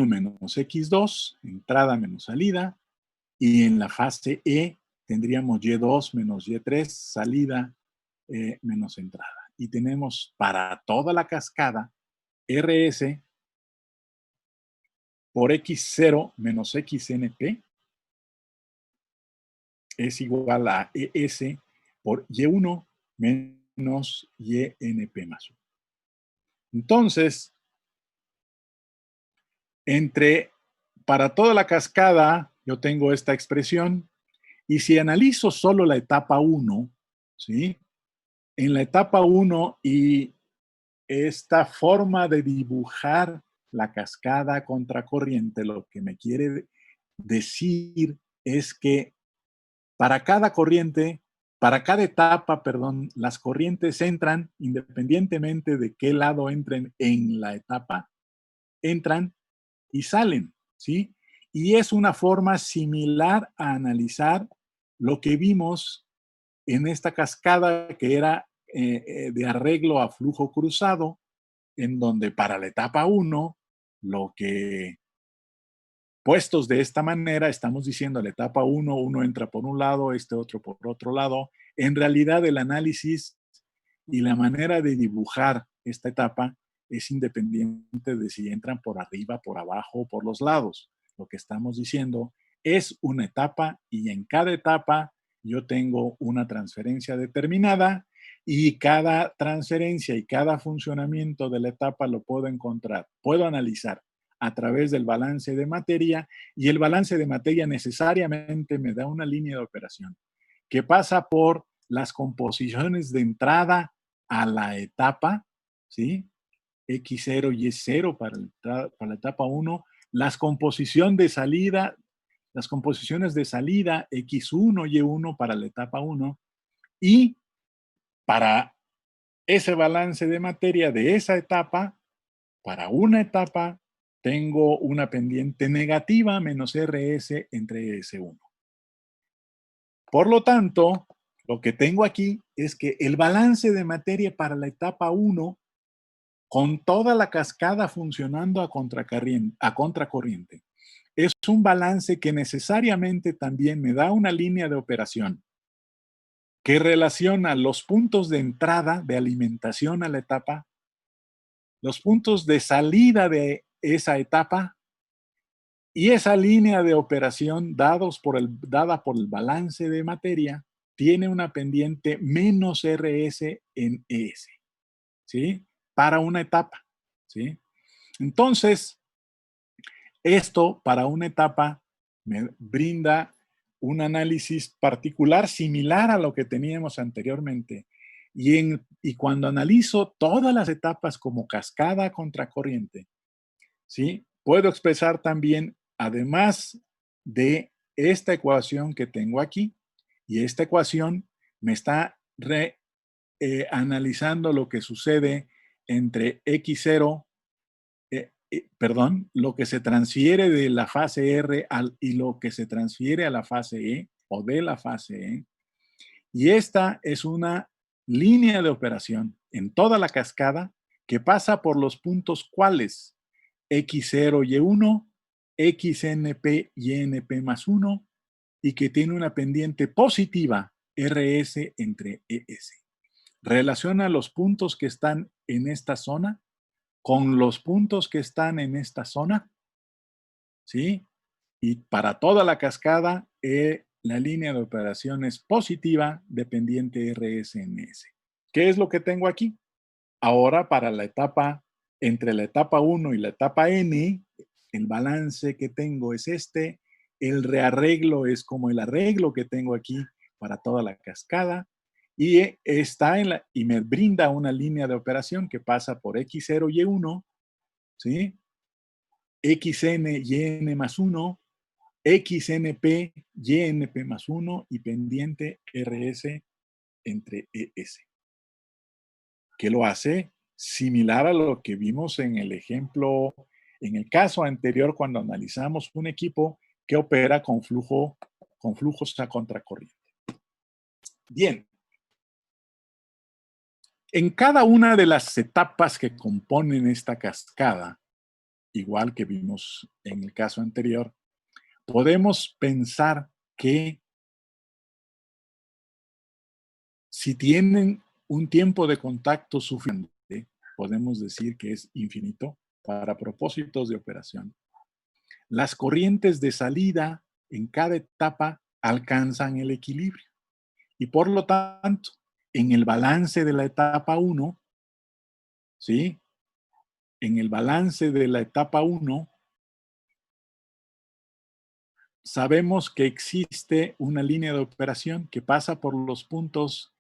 menos X2, entrada menos salida, y en la fase E tendríamos Y2 menos Y3, salida menos entrada. Y tenemos para toda la cascada RS por X0 menos XNP es igual a ES por Y1 menos YNP más 1. Entonces, para toda la cascada, yo tengo esta expresión, y si analizo solo la etapa 1, ¿sí? En la etapa 1 y esta forma de dibujar la cascada contracorriente, lo que me quiere decir es que para cada etapa, perdón, las corrientes entran, independientemente de qué lado entren en la etapa, entran y salen, ¿sí? Y es una forma similar a analizar lo que vimos en esta cascada que era de arreglo a flujo cruzado, en donde para la etapa 1, lo que puestos de esta manera, estamos diciendo la etapa 1, uno entra por un lado, este otro por otro lado. En realidad, el análisis y la manera de dibujar esta etapa es independiente de si entran por arriba, por abajo o por los lados. Lo que estamos diciendo es una etapa y en cada etapa yo tengo una transferencia determinada y cada transferencia y cada funcionamiento de la etapa lo puedo encontrar, puedo analizar a través del balance de materia, y el balance de materia necesariamente me da una línea de operación que pasa por las composiciones de entrada a la etapa, ¿sí? X0 y Y0 para la etapa 1, las composiciones de salida X1 y Y1 para la etapa 1, y para ese balance de materia de esa etapa, para una etapa, tengo una pendiente negativa menos RS entre S1. Por lo tanto, lo que tengo aquí es que el balance de materia para la etapa 1, con toda la cascada funcionando a contracorriente, es un balance que necesariamente también me da una línea de operación que relaciona los puntos de entrada de alimentación a la etapa, los puntos de salida de esa etapa y esa línea de operación dada por el balance de materia tiene una pendiente menos RS en ES, ¿sí? Para una etapa, ¿sí? Entonces, esto para una etapa me brinda un análisis particular similar a lo que teníamos anteriormente. Y cuando analizo todas las etapas como cascada contracorriente, ¿sí? Puedo expresar también, además de esta ecuación que tengo aquí, y esta ecuación me está analizando lo que sucede entre X0, lo que se transfiere de la fase R y lo que se transfiere a la fase E o de la fase E. Y esta es una línea de operación en toda la cascada que pasa por los puntos cuales X0 y 1, XNP y NP más 1, y que tiene una pendiente positiva RS entre ES. Relaciona los puntos que están en esta zona con los puntos que están en esta zona, ¿sí? Y para toda la cascada, la línea de operación es positiva dependiente RSNS. ¿Qué es lo que tengo aquí? Ahora para la etapa, entre la etapa 1 y la etapa N, el balance que tengo es este, el rearreglo es como el arreglo que tengo aquí para toda la cascada, y y me brinda una línea de operación que pasa por X0 y 1, ¿sí? XN y N más 1, XNP y NP más 1 y pendiente RS entre ES. ¿Qué lo hace? Similar a lo que vimos en el ejemplo, en el caso anterior cuando analizamos un equipo que opera con flujos a contracorriente. Bien. En cada una de las etapas que componen esta cascada, igual que vimos en el caso anterior, podemos pensar que Si tienen un tiempo de contacto suficiente, podemos decir que es infinito para propósitos de operación. Las corrientes de salida en cada etapa alcanzan el equilibrio. Y por lo tanto, en el balance de la etapa 1, ¿sí? En el balance de la etapa 1, sabemos que existe una línea de operación que pasa por los puntos,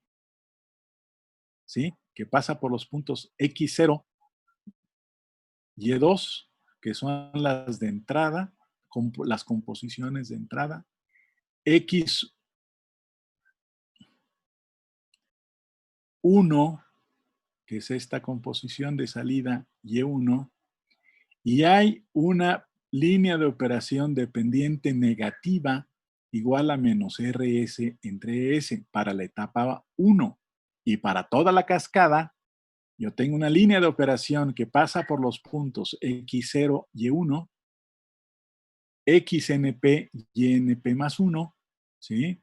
¿sí? Que pasa por los puntos X0, Y2, que son las de entrada, las composiciones de entrada, X1, que es esta composición de salida Y1, y hay una línea de operación dependiente negativa igual a menos RS entre S para la etapa 1. Y para toda la cascada, yo tengo una línea de operación que pasa por los puntos X0, Y1, XNP, YNP más 1, ¿sí?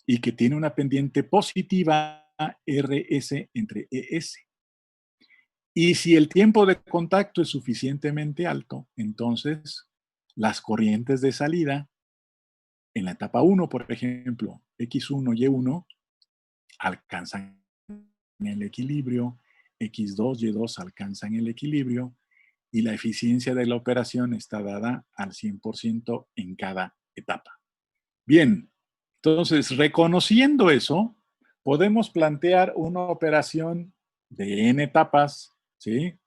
Y que tiene una pendiente positiva RS entre ES. Y si el tiempo de contacto es suficientemente alto, entonces las corrientes de salida en la etapa 1, por ejemplo, X1, Y1, alcanzan el equilibrio, X2, Y2 alcanzan el equilibrio y la eficiencia de la operación está dada al 100% en cada etapa. Bien, entonces reconociendo eso, podemos plantear una operación de n etapas, ¿sí?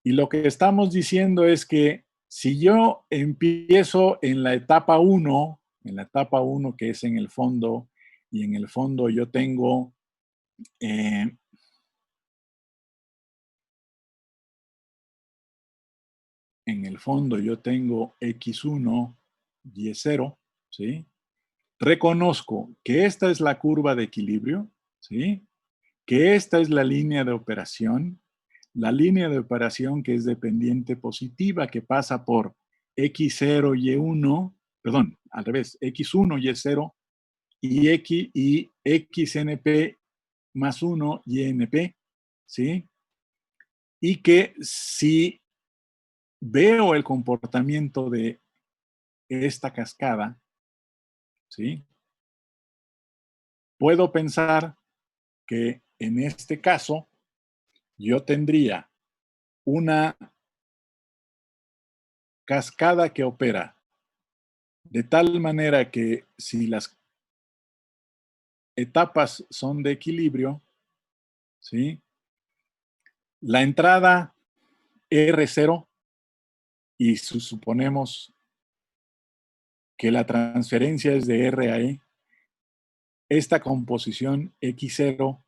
Y lo que estamos diciendo es que si yo empiezo en la etapa 1, que es en el fondo, y en el fondo yo tengo en el fondo yo tengo X1, Y0, ¿sí? Reconozco que esta es la curva de equilibrio, ¿sí? Que esta es la línea de operación que es dependiente positiva, que pasa por X0, Y1, perdón, al revés, X1, Y0 y XNP más 1, YNP, ¿sí? Y que si veo el comportamiento de esta cascada, ¿sí? Puedo pensar que en este caso yo tendría una cascada que opera de tal manera que si las etapas son de equilibrio, ¿sí? La entrada R0 y suponemos que la transferencia es de R a E, esta composición X0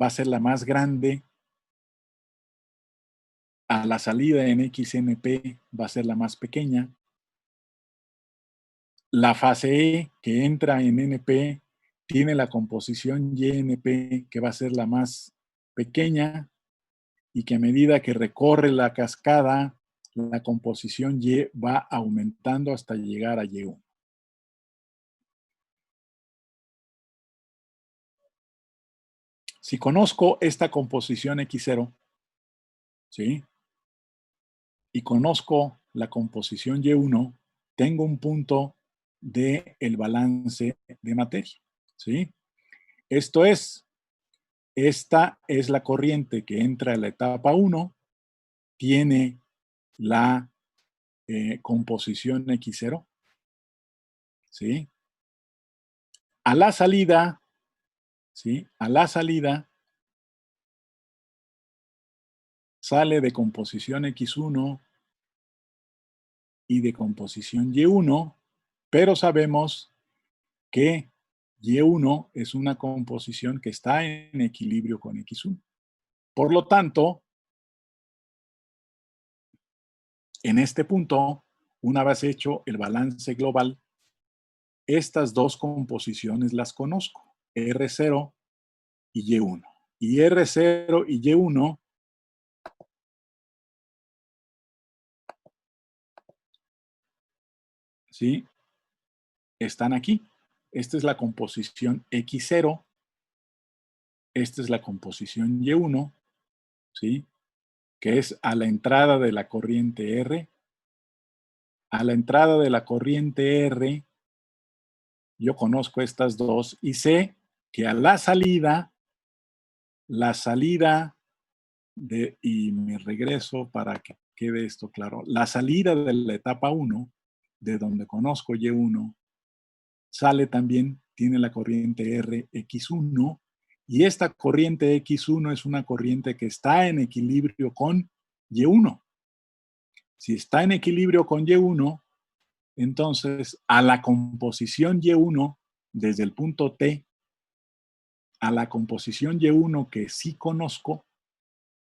va a ser la más grande, a la salida en XNP va a ser la más pequeña, la fase E que entra en NP tiene la composición YNP que va a ser la más pequeña y que a medida que recorre la cascada, la composición Y va aumentando hasta llegar a Y1. Si conozco esta composición X0, ¿sí? Y conozco la composición Y1, tengo un punto de el balance de materia, ¿sí? Esto es, esta es la corriente que entra a la etapa 1, tiene la composición X0, ¿sí? A la salida, ¿sí? A la salida sale de composición X1 y de composición Y1, pero sabemos que Y1 es una composición que está en equilibrio con X1. Por lo tanto, en este punto, una vez hecho el balance global, estas dos composiciones las conozco, R0 y Y1. Y R0 y Y1 ¿sí? Están aquí. Esta es la composición X0 esta es la composición Y1, ¿sí? Que es a la entrada de la corriente R. A la entrada de la corriente R, yo conozco estas dos y sé que a la salida y me regreso para que quede esto claro, la salida de la etapa 1, de donde conozco Y1, sale también, tiene la corriente RX1, y esta corriente X1 es una corriente que está en equilibrio con Y1. Si está en equilibrio con Y1, entonces a la composición Y1, desde el punto T, a la composición Y1 que sí conozco,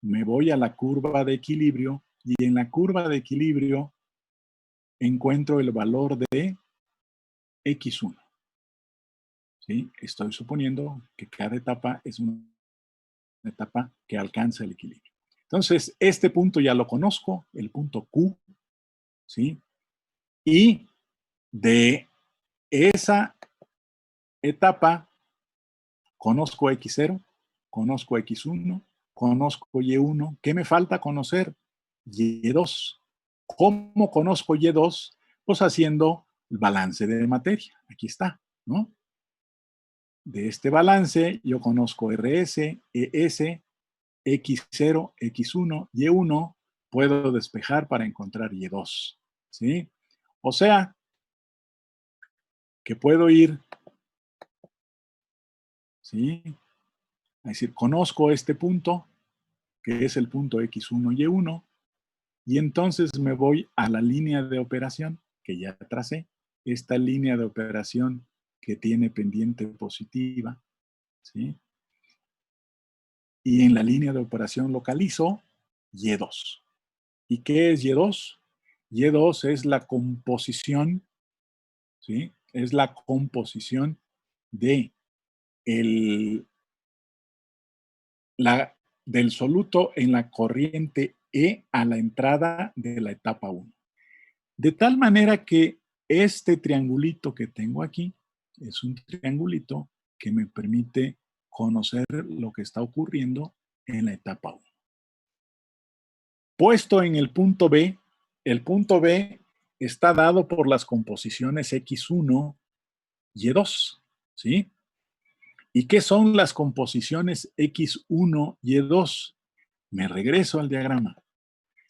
me voy a la curva de equilibrio y en la curva de equilibrio encuentro el valor de X1. ¿Sí? Estoy suponiendo que cada etapa es una etapa que alcanza el equilibrio. Entonces, este punto ya lo conozco, el punto Q, ¿sí? Y de esa etapa conozco X0, conozco X1, conozco Y1. ¿Qué me falta conocer? Y2. ¿Cómo conozco Y2? Pues haciendo el balance de materia. Aquí está, ¿no? De este balance yo conozco RS, ES, X0, X1, Y1. Puedo despejar para encontrar Y2, ¿sí? O sea, que puedo ir, ¿sí? Es decir, conozco este punto, que es el punto X1, Y1, y entonces me voy a la línea de operación que ya tracé, esta línea de operación que tiene pendiente positiva, ¿sí? Y en la línea de operación localizo Y2. ¿Y qué es Y2? Y2 es la composición, ¿sí? Es la composición de del soluto en la corriente E a la entrada de la etapa 1. De tal manera que este triangulito que tengo aquí es un triangulito que me permite conocer lo que está ocurriendo en la etapa 1. Puesto en el punto B está dado por las composiciones X1 y Y2, ¿sí? ¿Y qué son las composiciones X1 y Y2? Me regreso al diagrama.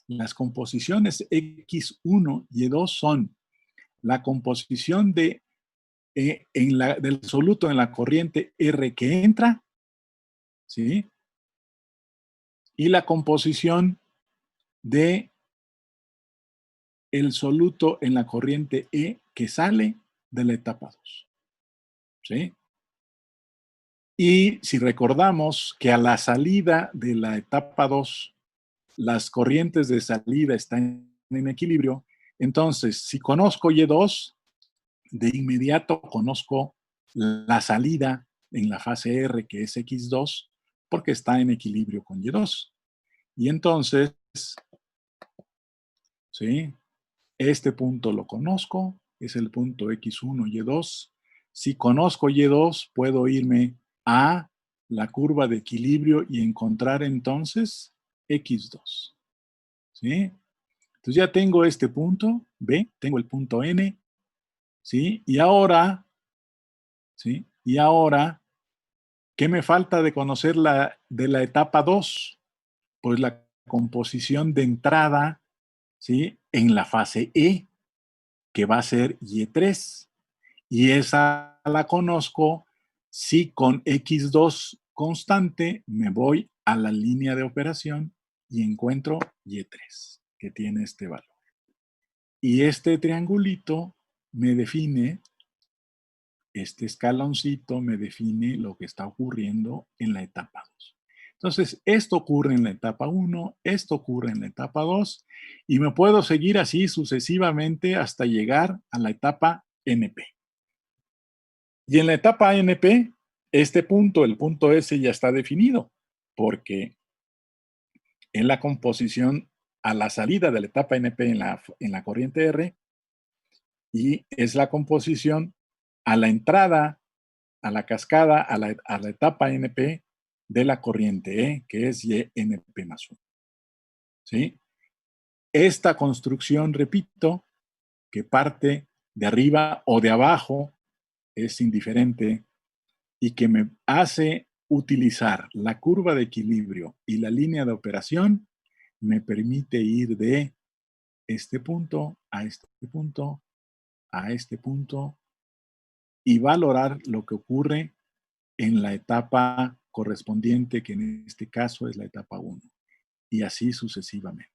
Las composiciones X1 y Y2 son la composición del soluto en la corriente R que entra, ¿sí? Y la composición de el soluto en la corriente E que sale de la etapa 2, ¿sí? Y si recordamos que a la salida de la etapa 2, las corrientes de salida están en equilibrio, entonces si conozco Y2, de inmediato conozco la salida en la fase R, que es X2, porque está en equilibrio con Y2. Y entonces, ¿sí? Este punto lo conozco, es el punto X1, Y2. Si conozco Y2, puedo irme a la curva de equilibrio y encontrar entonces X2. ¿Sí? Entonces ya tengo este punto B, tengo el punto N, ¿sí? Y ahora, ¿sí? Y ahora, ¿qué me falta de conocer de la etapa 2? Pues la composición de entrada, ¿sí? En la fase E, que va a ser Y3. Y esa la conozco si con X2 constante me voy a la línea de operación y encuentro Y3, que tiene este valor. Y este triangulito me define, este escaloncito me define lo que está ocurriendo en la etapa 2. Entonces, esto ocurre en la etapa 1, esto ocurre en la etapa 2, y me puedo seguir así sucesivamente hasta llegar a la etapa NP. Y en la etapa NP, este punto, el punto S, ya está definido, porque en la composición a la salida de la etapa NP en la corriente R, y es la composición a la entrada, a la cascada, a la etapa NP de la corriente E, que es YNP más 1. ¿Sí? Esta construcción, repito, que parte de arriba o de abajo, es indiferente, y que me hace utilizar la curva de equilibrio y la línea de operación, me permite ir de este punto a este punto a este punto y valorar lo que ocurre en la etapa correspondiente, que en este caso es la etapa 1, y así sucesivamente.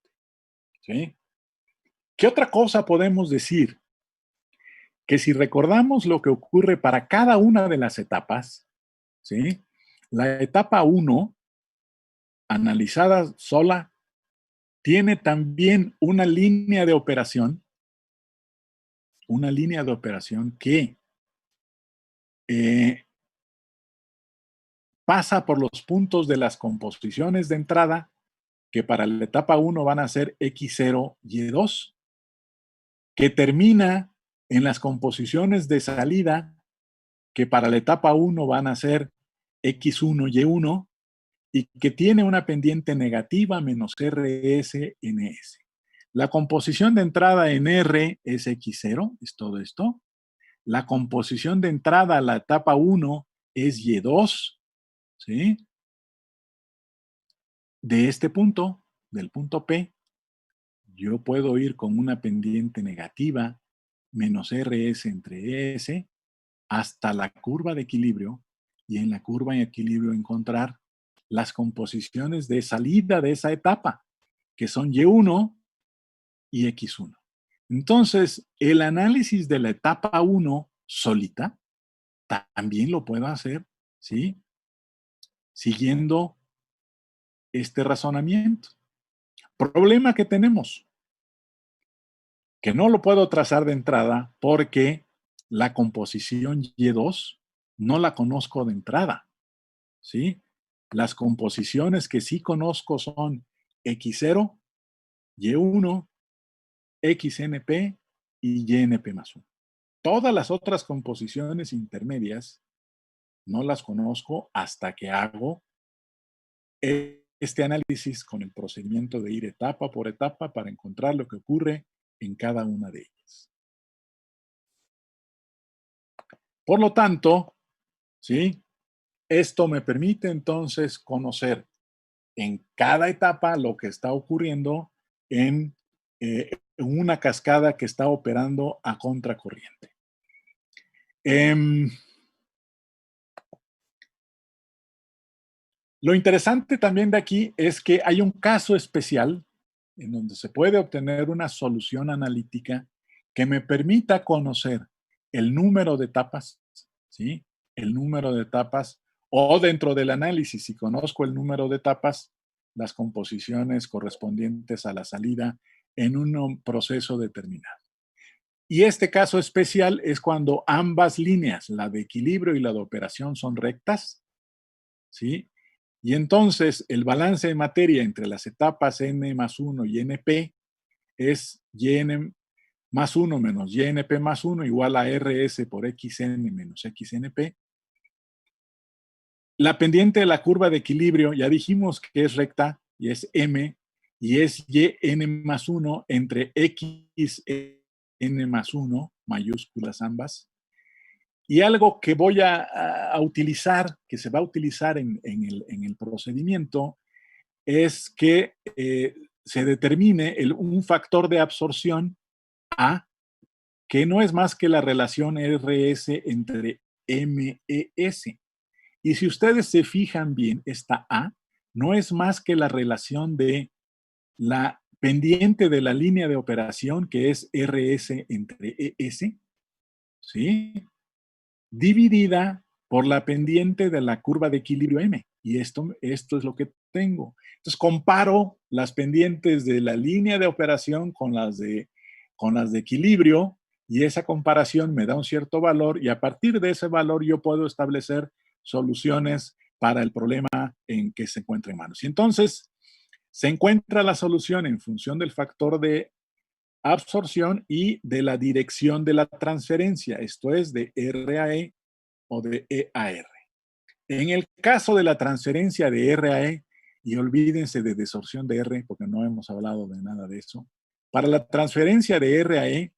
¿Sí? ¿Qué otra cosa podemos decir? Que si recordamos lo que ocurre para cada una de las etapas, ¿sí? La etapa 1, analizada sola, tiene también una línea de operación que pasa por los puntos de las composiciones de entrada, que para la etapa 1 van a ser X0, Y2, que termina en las composiciones de salida, que para la etapa 1 van a ser X1, Y1, y que tiene una pendiente negativa menos RS en S. La composición de entrada en R es X0, es todo esto. La composición de entrada a la etapa 1 es Y2, ¿sí? De este punto, del punto P, yo puedo ir con una pendiente negativa menos RS entre ES hasta la curva de equilibrio, y en la curva de equilibrio encontrar las composiciones de salida de esa etapa, que son Y1 y X1. Entonces, el análisis de la etapa 1 solita también lo puedo hacer, ¿sí? Siguiendo este razonamiento. Problema que tenemos, que no lo puedo trazar de entrada porque la composición Y2 no la conozco de entrada, ¿sí? Las composiciones que sí conozco son X0, Y1, XNP y YNP más 1. Todas las otras composiciones intermedias no las conozco hasta que hago este análisis con el procedimiento de ir etapa por etapa para encontrar lo que ocurre en cada una de ellas. Por lo tanto, ¿sí? Esto me permite entonces conocer en cada etapa lo que está ocurriendo en una cascada que está operando a contracorriente. Lo interesante también de aquí es que hay un caso especial en donde se puede obtener una solución analítica que me permita conocer el número de etapas, ¿sí? El número de etapas, o dentro del análisis, si conozco el número de etapas, las composiciones correspondientes a la salida en un proceso determinado. Y este caso especial es cuando ambas líneas, la de equilibrio y la de operación, son rectas, ¿sí? Y entonces el balance de materia entre las etapas N más 1 y NP es YN más 1 menos YNP más 1 igual a RS por XN menos XNP. La pendiente de la curva de equilibrio, ya dijimos que es recta y es M, y es YN más 1 entre XN más 1, mayúsculas ambas. Y algo que voy a utilizar, que se va a utilizar en el procedimiento, es que se determine un factor de absorción A, que no es más que la relación RS entre MES. Y si ustedes se fijan bien, esta A no es más que la relación de la pendiente de la línea de operación, que es RS entre ES, ¿sí? Dividida por la pendiente de la curva de equilibrio M. Y esto es lo que tengo. Entonces comparo las pendientes de la línea de operación con las de equilibrio, y esa comparación me da un cierto valor, y a partir de ese valor yo puedo establecer soluciones para el problema en que se encuentra en manos. Y entonces se encuentra la solución en función del factor de absorción y de la dirección de la transferencia, esto es de R a E o de E a R. En el caso de la transferencia de R a E, y olvídense de desorción de R, porque no hemos hablado de nada de eso, para la transferencia de R a E,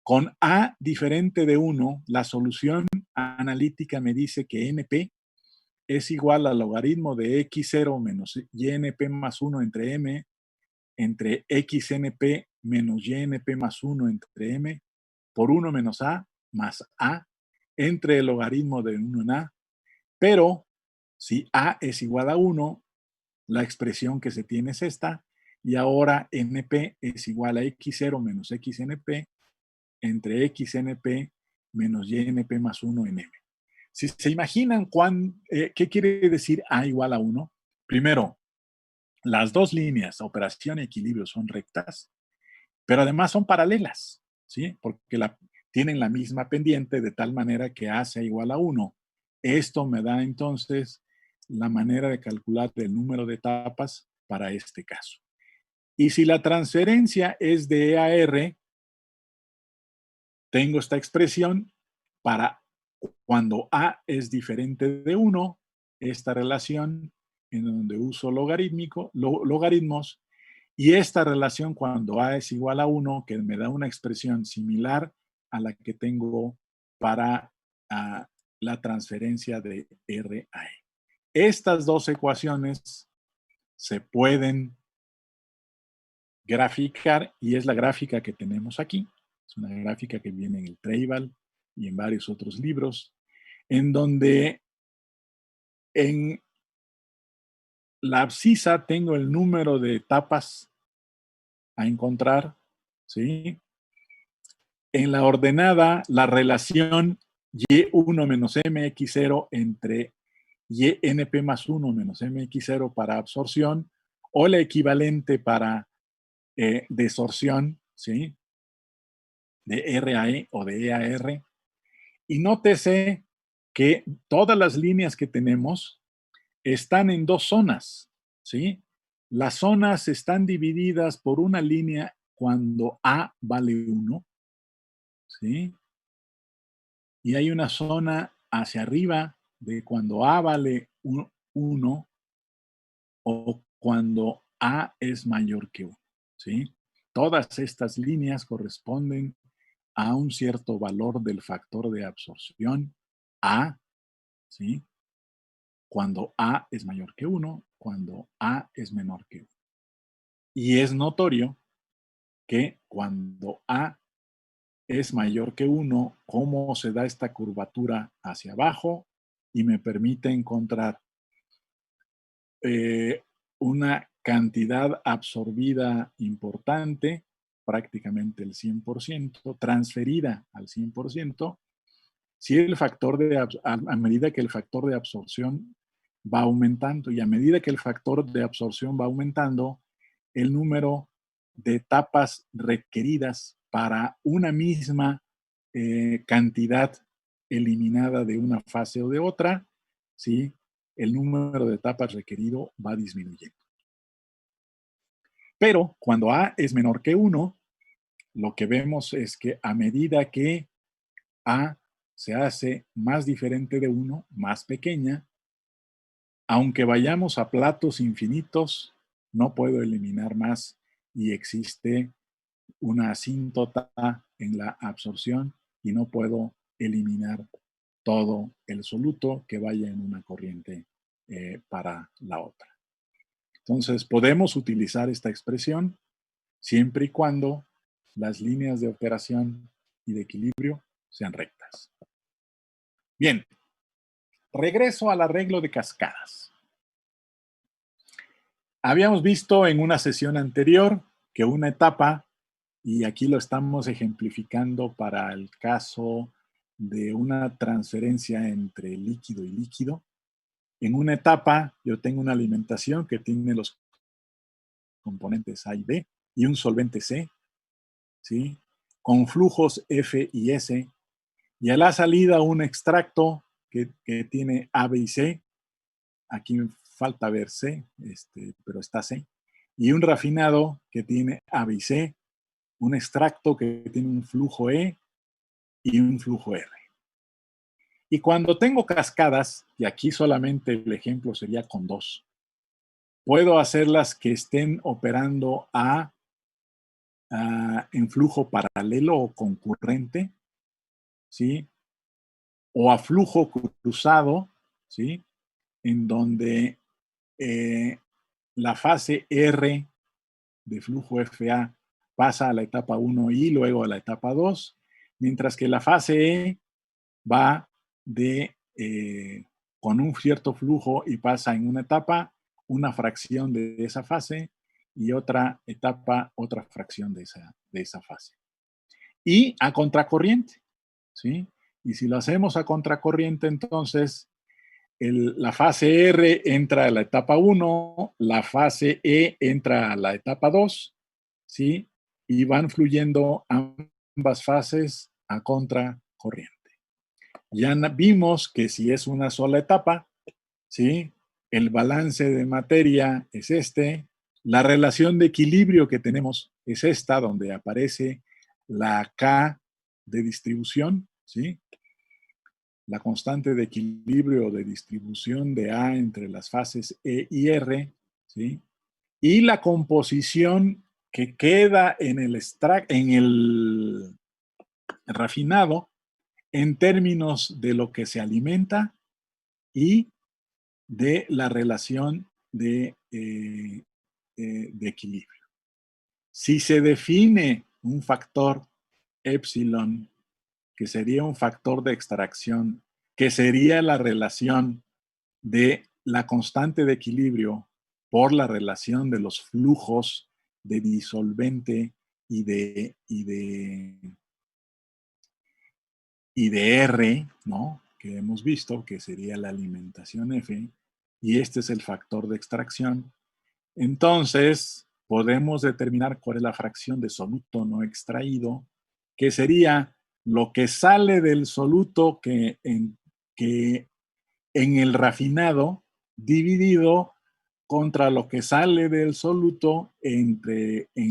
con A diferente de 1, la solución analítica me dice que NP es igual al logaritmo de X0 menos YNP más 1 entre M, entre XNP menos YNP más 1 entre M, por 1 menos A más A, entre el logaritmo de 1 en A. Pero si A es igual a 1, la expresión que se tiene es esta, y ahora NP es igual a X0 menos XNP entre XNP menos YNP más 1 en M. Si se imaginan qué quiere decir A igual a 1, primero, las dos líneas, operación y equilibrio, son rectas, pero además son paralelas, ¿sí? Porque tienen la misma pendiente de tal manera que A sea igual a 1. Esto me da entonces la manera de calcular el número de etapas para este caso. Y si la transferencia es de E a R, tengo esta expresión para cuando A es diferente de 1, esta relación en donde uso logaritmos, y esta relación cuando A es igual a 1, que me da una expresión similar a la que tengo para la transferencia de R a E. Estas dos ecuaciones se pueden graficar y es la gráfica que tenemos aquí. Es una gráfica que viene en el Treibal y en varios otros libros, en donde en la abscisa tengo el número de etapas a encontrar, ¿sí? En la ordenada, la relación Y1 menos MX0 entre YNP más 1 menos MX0 para absorción, o la equivalente para desorción, ¿sí? De RAE o de EAR. Y nótese que todas las líneas que tenemos están en dos zonas, ¿sí? Las zonas están divididas por una línea cuando A vale 1, ¿sí? Y hay una zona hacia arriba de cuando A vale 1 o cuando A es mayor que 1, ¿sí? Todas estas líneas corresponden a un cierto valor del factor de absorción A, ¿sí? Cuando A es mayor que 1, cuando A es menor que 1. Y es notorio que cuando A es mayor que 1, cómo se da esta curvatura hacia abajo y me permite encontrar una cantidad absorbida importante, prácticamente el 100%, transferida al 100%, si el factor a medida que el factor de absorción va aumentando y a medida que el factor de absorción va aumentando, el número de etapas requeridas para una misma cantidad eliminada de una fase o de otra, ¿sí? El número de etapas requerido va disminuyendo. Pero cuando A es menor que 1, lo que vemos es que a medida que A se hace más diferente de 1, más pequeña, aunque vayamos a platos infinitos, no puedo eliminar más y existe una asíntota en la absorción y no puedo eliminar todo el soluto que vaya en una corriente para la otra. Entonces, podemos utilizar esta expresión siempre y cuando las líneas de operación y de equilibrio sean rectas. Bien, regreso al arreglo de cascadas. Habíamos visto en una sesión anterior que una etapa, y aquí lo estamos ejemplificando para el caso de una transferencia entre líquido y líquido. En una etapa yo tengo una alimentación que tiene los componentes A y B y un solvente C, ¿sí? Con flujos F y S, y a la salida un extracto que tiene A, B y C. Aquí falta ver C, pero está C. Y un rafinado que tiene A, B y C, un extracto que tiene un flujo E y un flujo R. Y cuando tengo cascadas, y aquí solamente el ejemplo sería con 2, puedo hacerlas que estén operando en flujo paralelo o concurrente, ¿sí? O a flujo cruzado, ¿sí? En donde la fase R de flujo FA pasa a la etapa 1 y luego a la etapa 2, mientras que la fase E va con un cierto flujo y pasa en una etapa, una fracción de esa fase y otra etapa, otra fracción de esa fase. Y a contracorriente, ¿sí? Y si lo hacemos a contracorriente, entonces la fase R entra a la etapa 1, la fase E entra a la etapa 2, ¿sí? Y van fluyendo ambas fases a contracorriente. Ya vimos que si es una sola etapa, ¿sí? El balance de materia es este, la relación de equilibrio que tenemos es esta, donde aparece la K de distribución, ¿sí? La constante de equilibrio o de distribución de A entre las fases E y R, ¿sí? Y la composición que queda en el rafinado en términos de lo que se alimenta y de la relación de equilibrio. Si se define un factor epsilon, que sería un factor de extracción, que sería la relación de la constante de equilibrio por la relación de los flujos de disolvente y de R, ¿no? Que hemos visto, que sería la alimentación F, y este es el factor de extracción. Entonces, podemos determinar cuál es la fracción de soluto no extraído, que sería lo que sale del soluto que en el rafinado dividido contra lo que sale del soluto en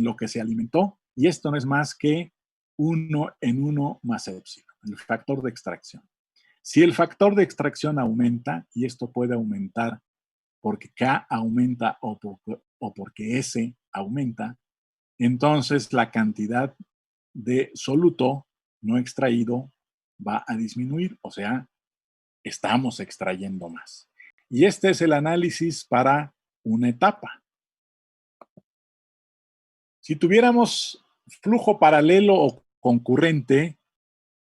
lo que se alimentó, y esto no es más que 1 en 1 más epsilon, el factor de extracción. Si el factor de extracción aumenta, y esto puede aumentar porque K aumenta o porque S aumenta, entonces la cantidad de soluto no extraído va a disminuir, o sea, estamos extrayendo más. Y este es el análisis para una etapa. Si tuviéramos flujo paralelo o concurrente,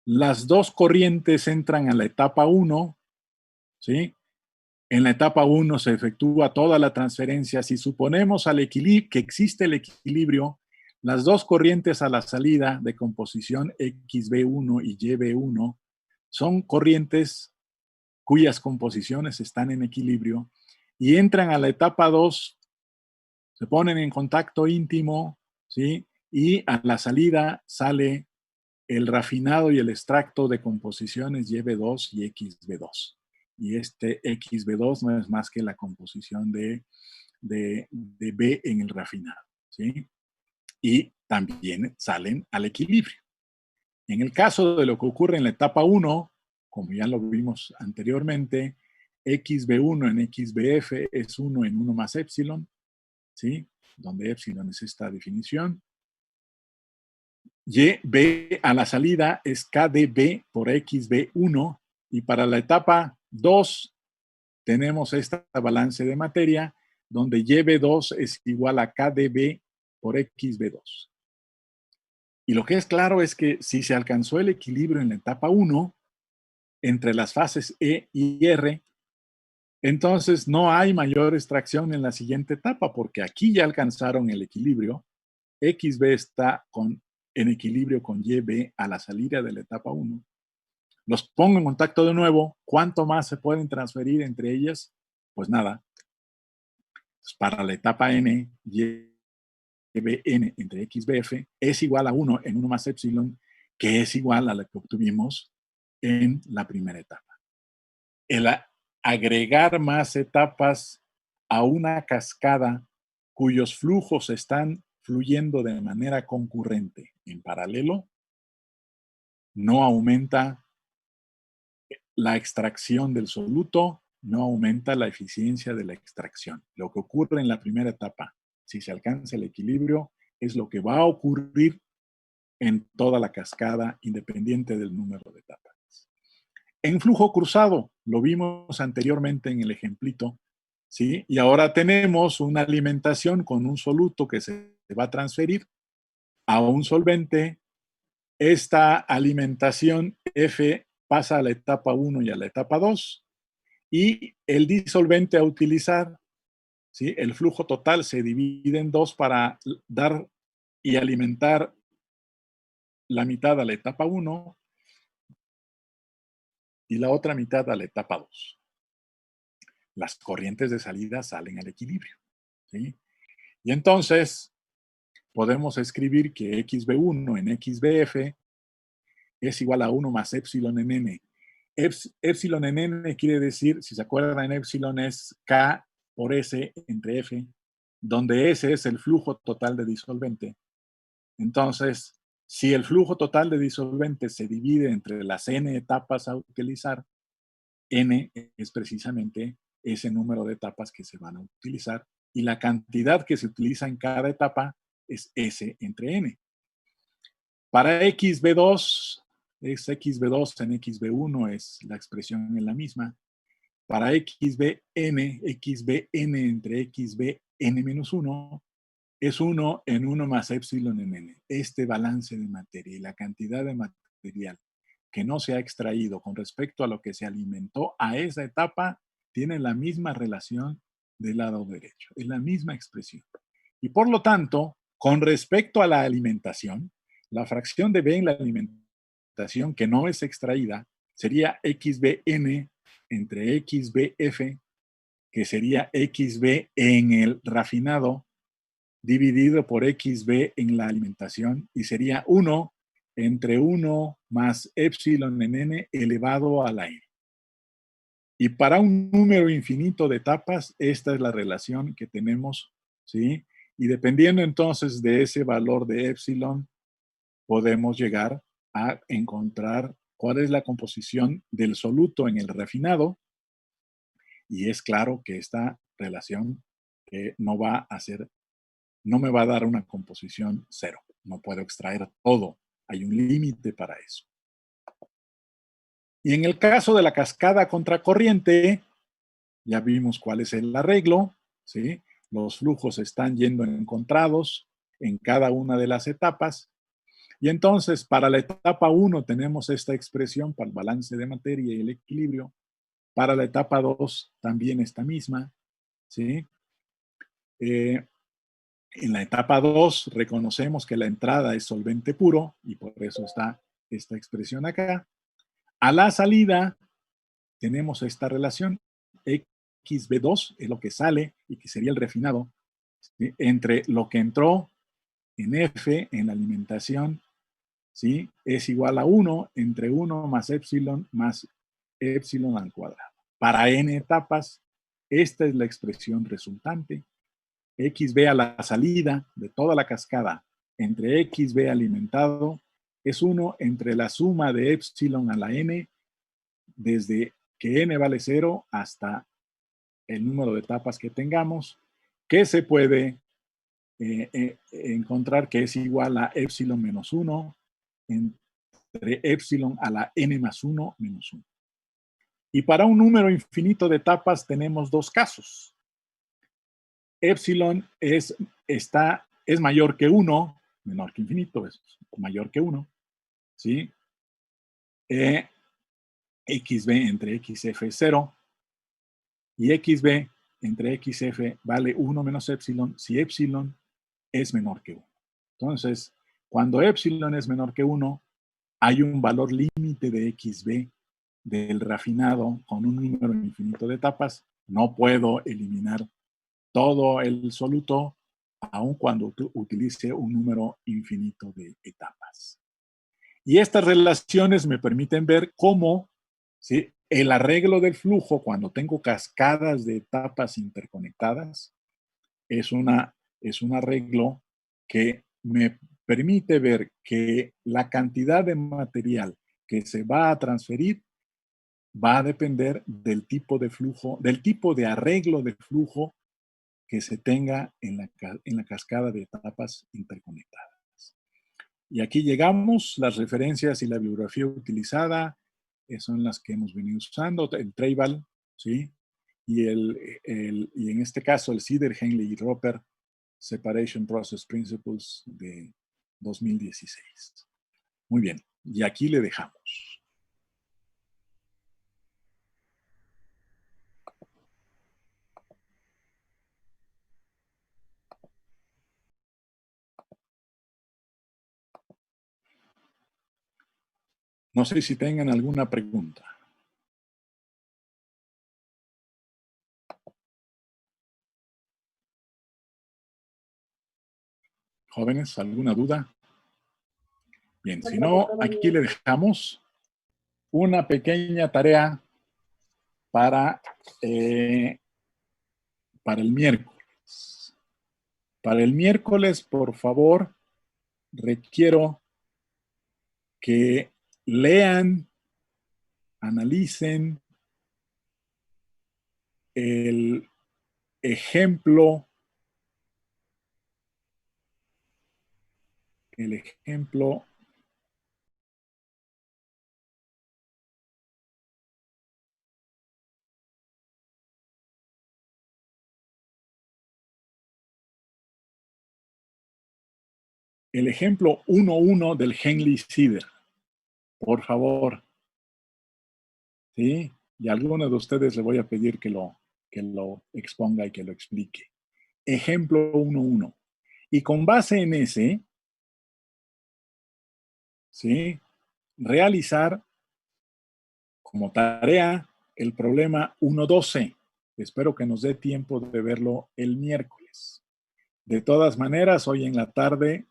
las dos corrientes entran a la etapa 1, ¿sí? En la etapa 1 se efectúa toda la transferencia. Si suponemos que existe el equilibrio, las dos corrientes a la salida de composición XB1 y YB1 son corrientes cuyas composiciones están en equilibrio y entran a la etapa 2, se ponen en contacto íntimo, ¿sí? Y a la salida sale el rafinado y el extracto de composiciones YB2 y XB2. Y este XB2 no es más que la composición de B en el rafinado, ¿sí? Y también salen al equilibrio. En el caso de lo que ocurre en la etapa 1, como ya lo vimos anteriormente, XB1 en XBF es 1 en 1 más epsilon, ¿sí? Donde epsilon es esta definición. YB a la salida es KdB por XB1 y para la etapa 2 tenemos esta balance de materia donde YB2 es igual a KdB por XB2. Y lo que es claro es que si se alcanzó el equilibrio en la etapa 1 entre las fases E y R, entonces no hay mayor extracción en la siguiente etapa porque aquí ya alcanzaron el equilibrio. XB está en equilibrio con YB a la salida de la etapa 1. Los pongo en contacto de nuevo. ¿Cuánto más se pueden transferir entre ellas? Pues nada. Pues para la etapa N, YBN entre XBF es igual a 1 en 1 más epsilon, que es igual a la que obtuvimos en la primera etapa. El agregar más etapas a una cascada cuyos flujos están fluyendo de manera concurrente en paralelo, no aumenta la extracción del soluto, no aumenta la eficiencia de la extracción. Lo que ocurre en la primera etapa, si se alcanza el equilibrio, es lo que va a ocurrir en toda la cascada, independiente del número de etapas. En flujo cruzado, lo vimos anteriormente en el ejemplito, ¿sí? Y ahora tenemos una alimentación con un soluto que se va a transferir a un solvente. Esta alimentación F pasa a la etapa 1 y a la etapa 2, y el disolvente a utilizar, ¿sí? El flujo total se divide en dos para dar y alimentar la mitad a la etapa 1 y la otra mitad a la etapa 2. Las corrientes de salida salen al equilibrio, ¿sí? Y entonces podemos escribir que XB1 en XBF es igual a 1 más epsilon en n. Epsilon en n quiere decir, si se acuerdan, epsilon es K por S entre F, donde S es el flujo total de disolvente. Entonces, si el flujo total de disolvente se divide entre las n etapas a utilizar, n es precisamente ese número de etapas que se van a utilizar, y la cantidad que se utiliza en cada etapa es S entre n. Para XB2, es XB2 en XB1, es la expresión en la misma. Para XBN, XBN entre XBN menos 1, es 1 en 1 más epsilon en n. Este balance de materia y la cantidad de material que no se ha extraído con respecto a lo que se alimentó a esa etapa tiene la misma relación del lado derecho, es la misma expresión. Y por lo tanto, con respecto a la alimentación, la fracción de B en la alimentación que no es extraída sería XBN entre XBF, que sería XB en el refinado, dividido por XB en la alimentación, y sería 1 entre 1 más epsilon en n elevado a la n. Y para un número infinito de etapas, esta es la relación que tenemos, ¿sí? Y dependiendo entonces de ese valor de epsilon, podemos llegar a encontrar cuál es la composición del soluto en el refinado. Y es claro que esta relación no va a ser, no me va a dar una composición cero. No puedo extraer todo. Hay un límite para eso. Y en el caso de la cascada contracorriente, ya vimos cuál es el arreglo, ¿sí? Los flujos están yendo encontrados en cada una de las etapas. Y entonces, para la etapa 1 tenemos esta expresión para el balance de materia y el equilibrio. Para la etapa 2 también esta misma, ¿sí? En la etapa 2 reconocemos que la entrada es solvente puro y por eso está esta expresión acá. A la salida tenemos esta relación, XB2 es lo que sale y que sería el refinado, ¿sí? Entre lo que entró en F, en la alimentación, ¿sí? Es igual a 1 entre 1 más epsilon al cuadrado. Para n etapas, esta es la expresión resultante. XB a la salida de toda la cascada entre XB alimentado es 1 entre la suma de epsilon a la n desde que n vale 0 hasta el número de etapas que tengamos, que se puede encontrar que es igual a epsilon menos 1 entre epsilon a la n más 1 menos 1. Y para un número infinito de etapas tenemos dos casos. Epsilon es mayor que 1, menor que infinito, es mayor que 1, ¿sí? XB entre XF es 0, y XB entre XF vale 1 menos epsilon si epsilon es menor que 1. Entonces, cuando epsilon es menor que 1, hay un valor límite de XB del refinado con un número infinito de etapas. No puedo eliminar todo el soluto, aun cuando utilice un número infinito de etapas. Y estas relaciones me permiten ver cómo, ¿sí?, el arreglo del flujo cuando tengo cascadas de etapas interconectadas es un arreglo que me permite ver que la cantidad de material que se va a transferir va a depender del tipo de flujo, del tipo de arreglo de flujo que se tenga en la cascada de etapas interconectadas. Y aquí llegamos, las referencias y la bibliografía utilizada son las que hemos venido usando, el Treival, ¿sí? Y en este caso el Sider, Henley y Roper Separation Process Principles de 2016. Muy bien, y aquí le dejamos. No sé si tengan alguna pregunta. Jóvenes, ¿alguna duda? Bien, si no, aquí le dejamos una pequeña tarea para el miércoles. Para el miércoles, por favor, requiero que lean, analicen el ejemplo 1.1 del Henley-Sider, por favor. ¿Sí? Y a alguno de ustedes le voy a pedir que lo exponga y que lo explique. Ejemplo 1.1. Y con base en ese, ¿sí? Realizar como tarea el problema 1.12. Espero que nos dé tiempo de verlo el miércoles. De todas maneras, hoy en la tarde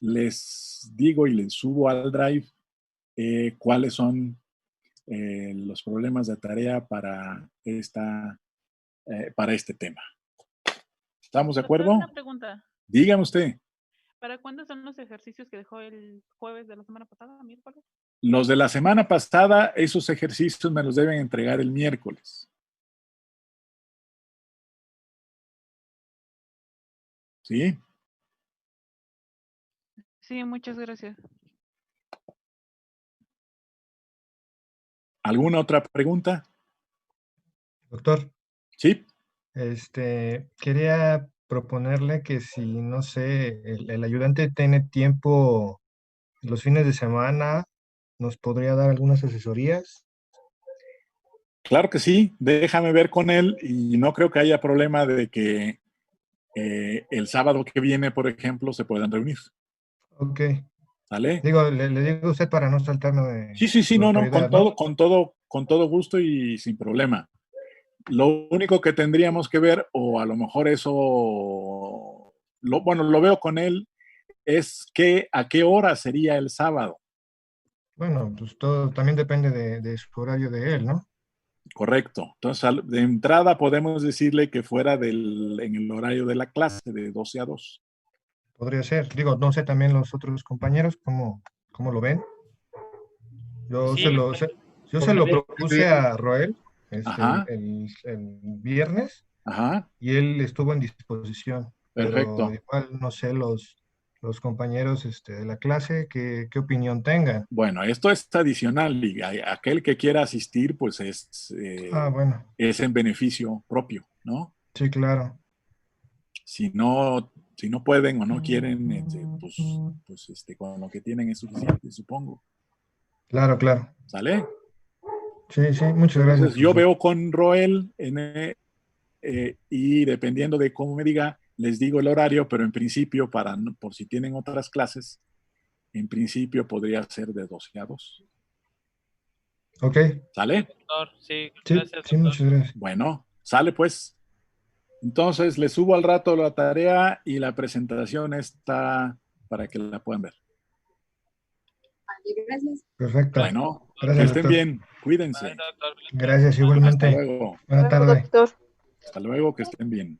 les digo y les subo al Drive cuáles son los problemas de tarea para este tema. ¿Estamos de acuerdo? Doctor, una pregunta. Dígame usted. ¿Para cuándo son los ejercicios que dejó el jueves de la semana pasada, miércoles? Los de la semana pasada, esos ejercicios me los deben entregar el miércoles. ¿Sí? Sí, muchas gracias. ¿Alguna otra pregunta? Doctor, Sí. quería proponerle que si, no sé, el ayudante tiene tiempo los fines de semana, ¿nos podría dar algunas asesorías? Claro que sí. Déjame ver con él y no creo que haya problema de que el sábado que viene, por ejemplo, se puedan reunir. Ok. ¿Sale? Digo, le digo a usted para no saltarme de Sí, su no, autoridad, ¿no? con todo gusto y sin problema. Lo único que tendríamos que ver, o a lo mejor eso, lo veo con él, es a qué hora sería el sábado. Bueno, pues todo también depende de su horario de él, ¿no? Correcto. Entonces, de entrada podemos decirle que fuera en el horario de la clase, de 12 a 2. Podría ser. Digo, no sé también los otros compañeros cómo lo ven. Yo Sí, se lo propuse a Roel Ajá. el viernes Ajá. y él estuvo en disposición. Perfecto. Pero igual no sé los compañeros de la clase qué opinión tengan. Bueno, esto es adicional y aquel que quiera asistir, pues Bueno. es en beneficio propio, ¿no? Sí, claro. Si no pueden o no quieren, pues con lo que tienen es suficiente, supongo. Claro, claro. ¿Sale? Sí, muchas gracias. Entonces, yo veo con Roel y dependiendo de cómo me diga, les digo el horario, pero en principio, por si tienen otras clases, en principio podría ser de 12 a 2. Ok. ¿Sale? Doctor, sí, Sí, gracias, doctor. muchas gracias. Bueno, sale pues. Entonces, les subo al rato la tarea y la presentación está para que la puedan ver. Gracias. Perfecto. Bueno, Gracias, que estén doctor. bien. Cuídense. Bye, doctor. Gracias Hasta igualmente. luego. Buena tarde. Doctor. Hasta luego, que estén bien.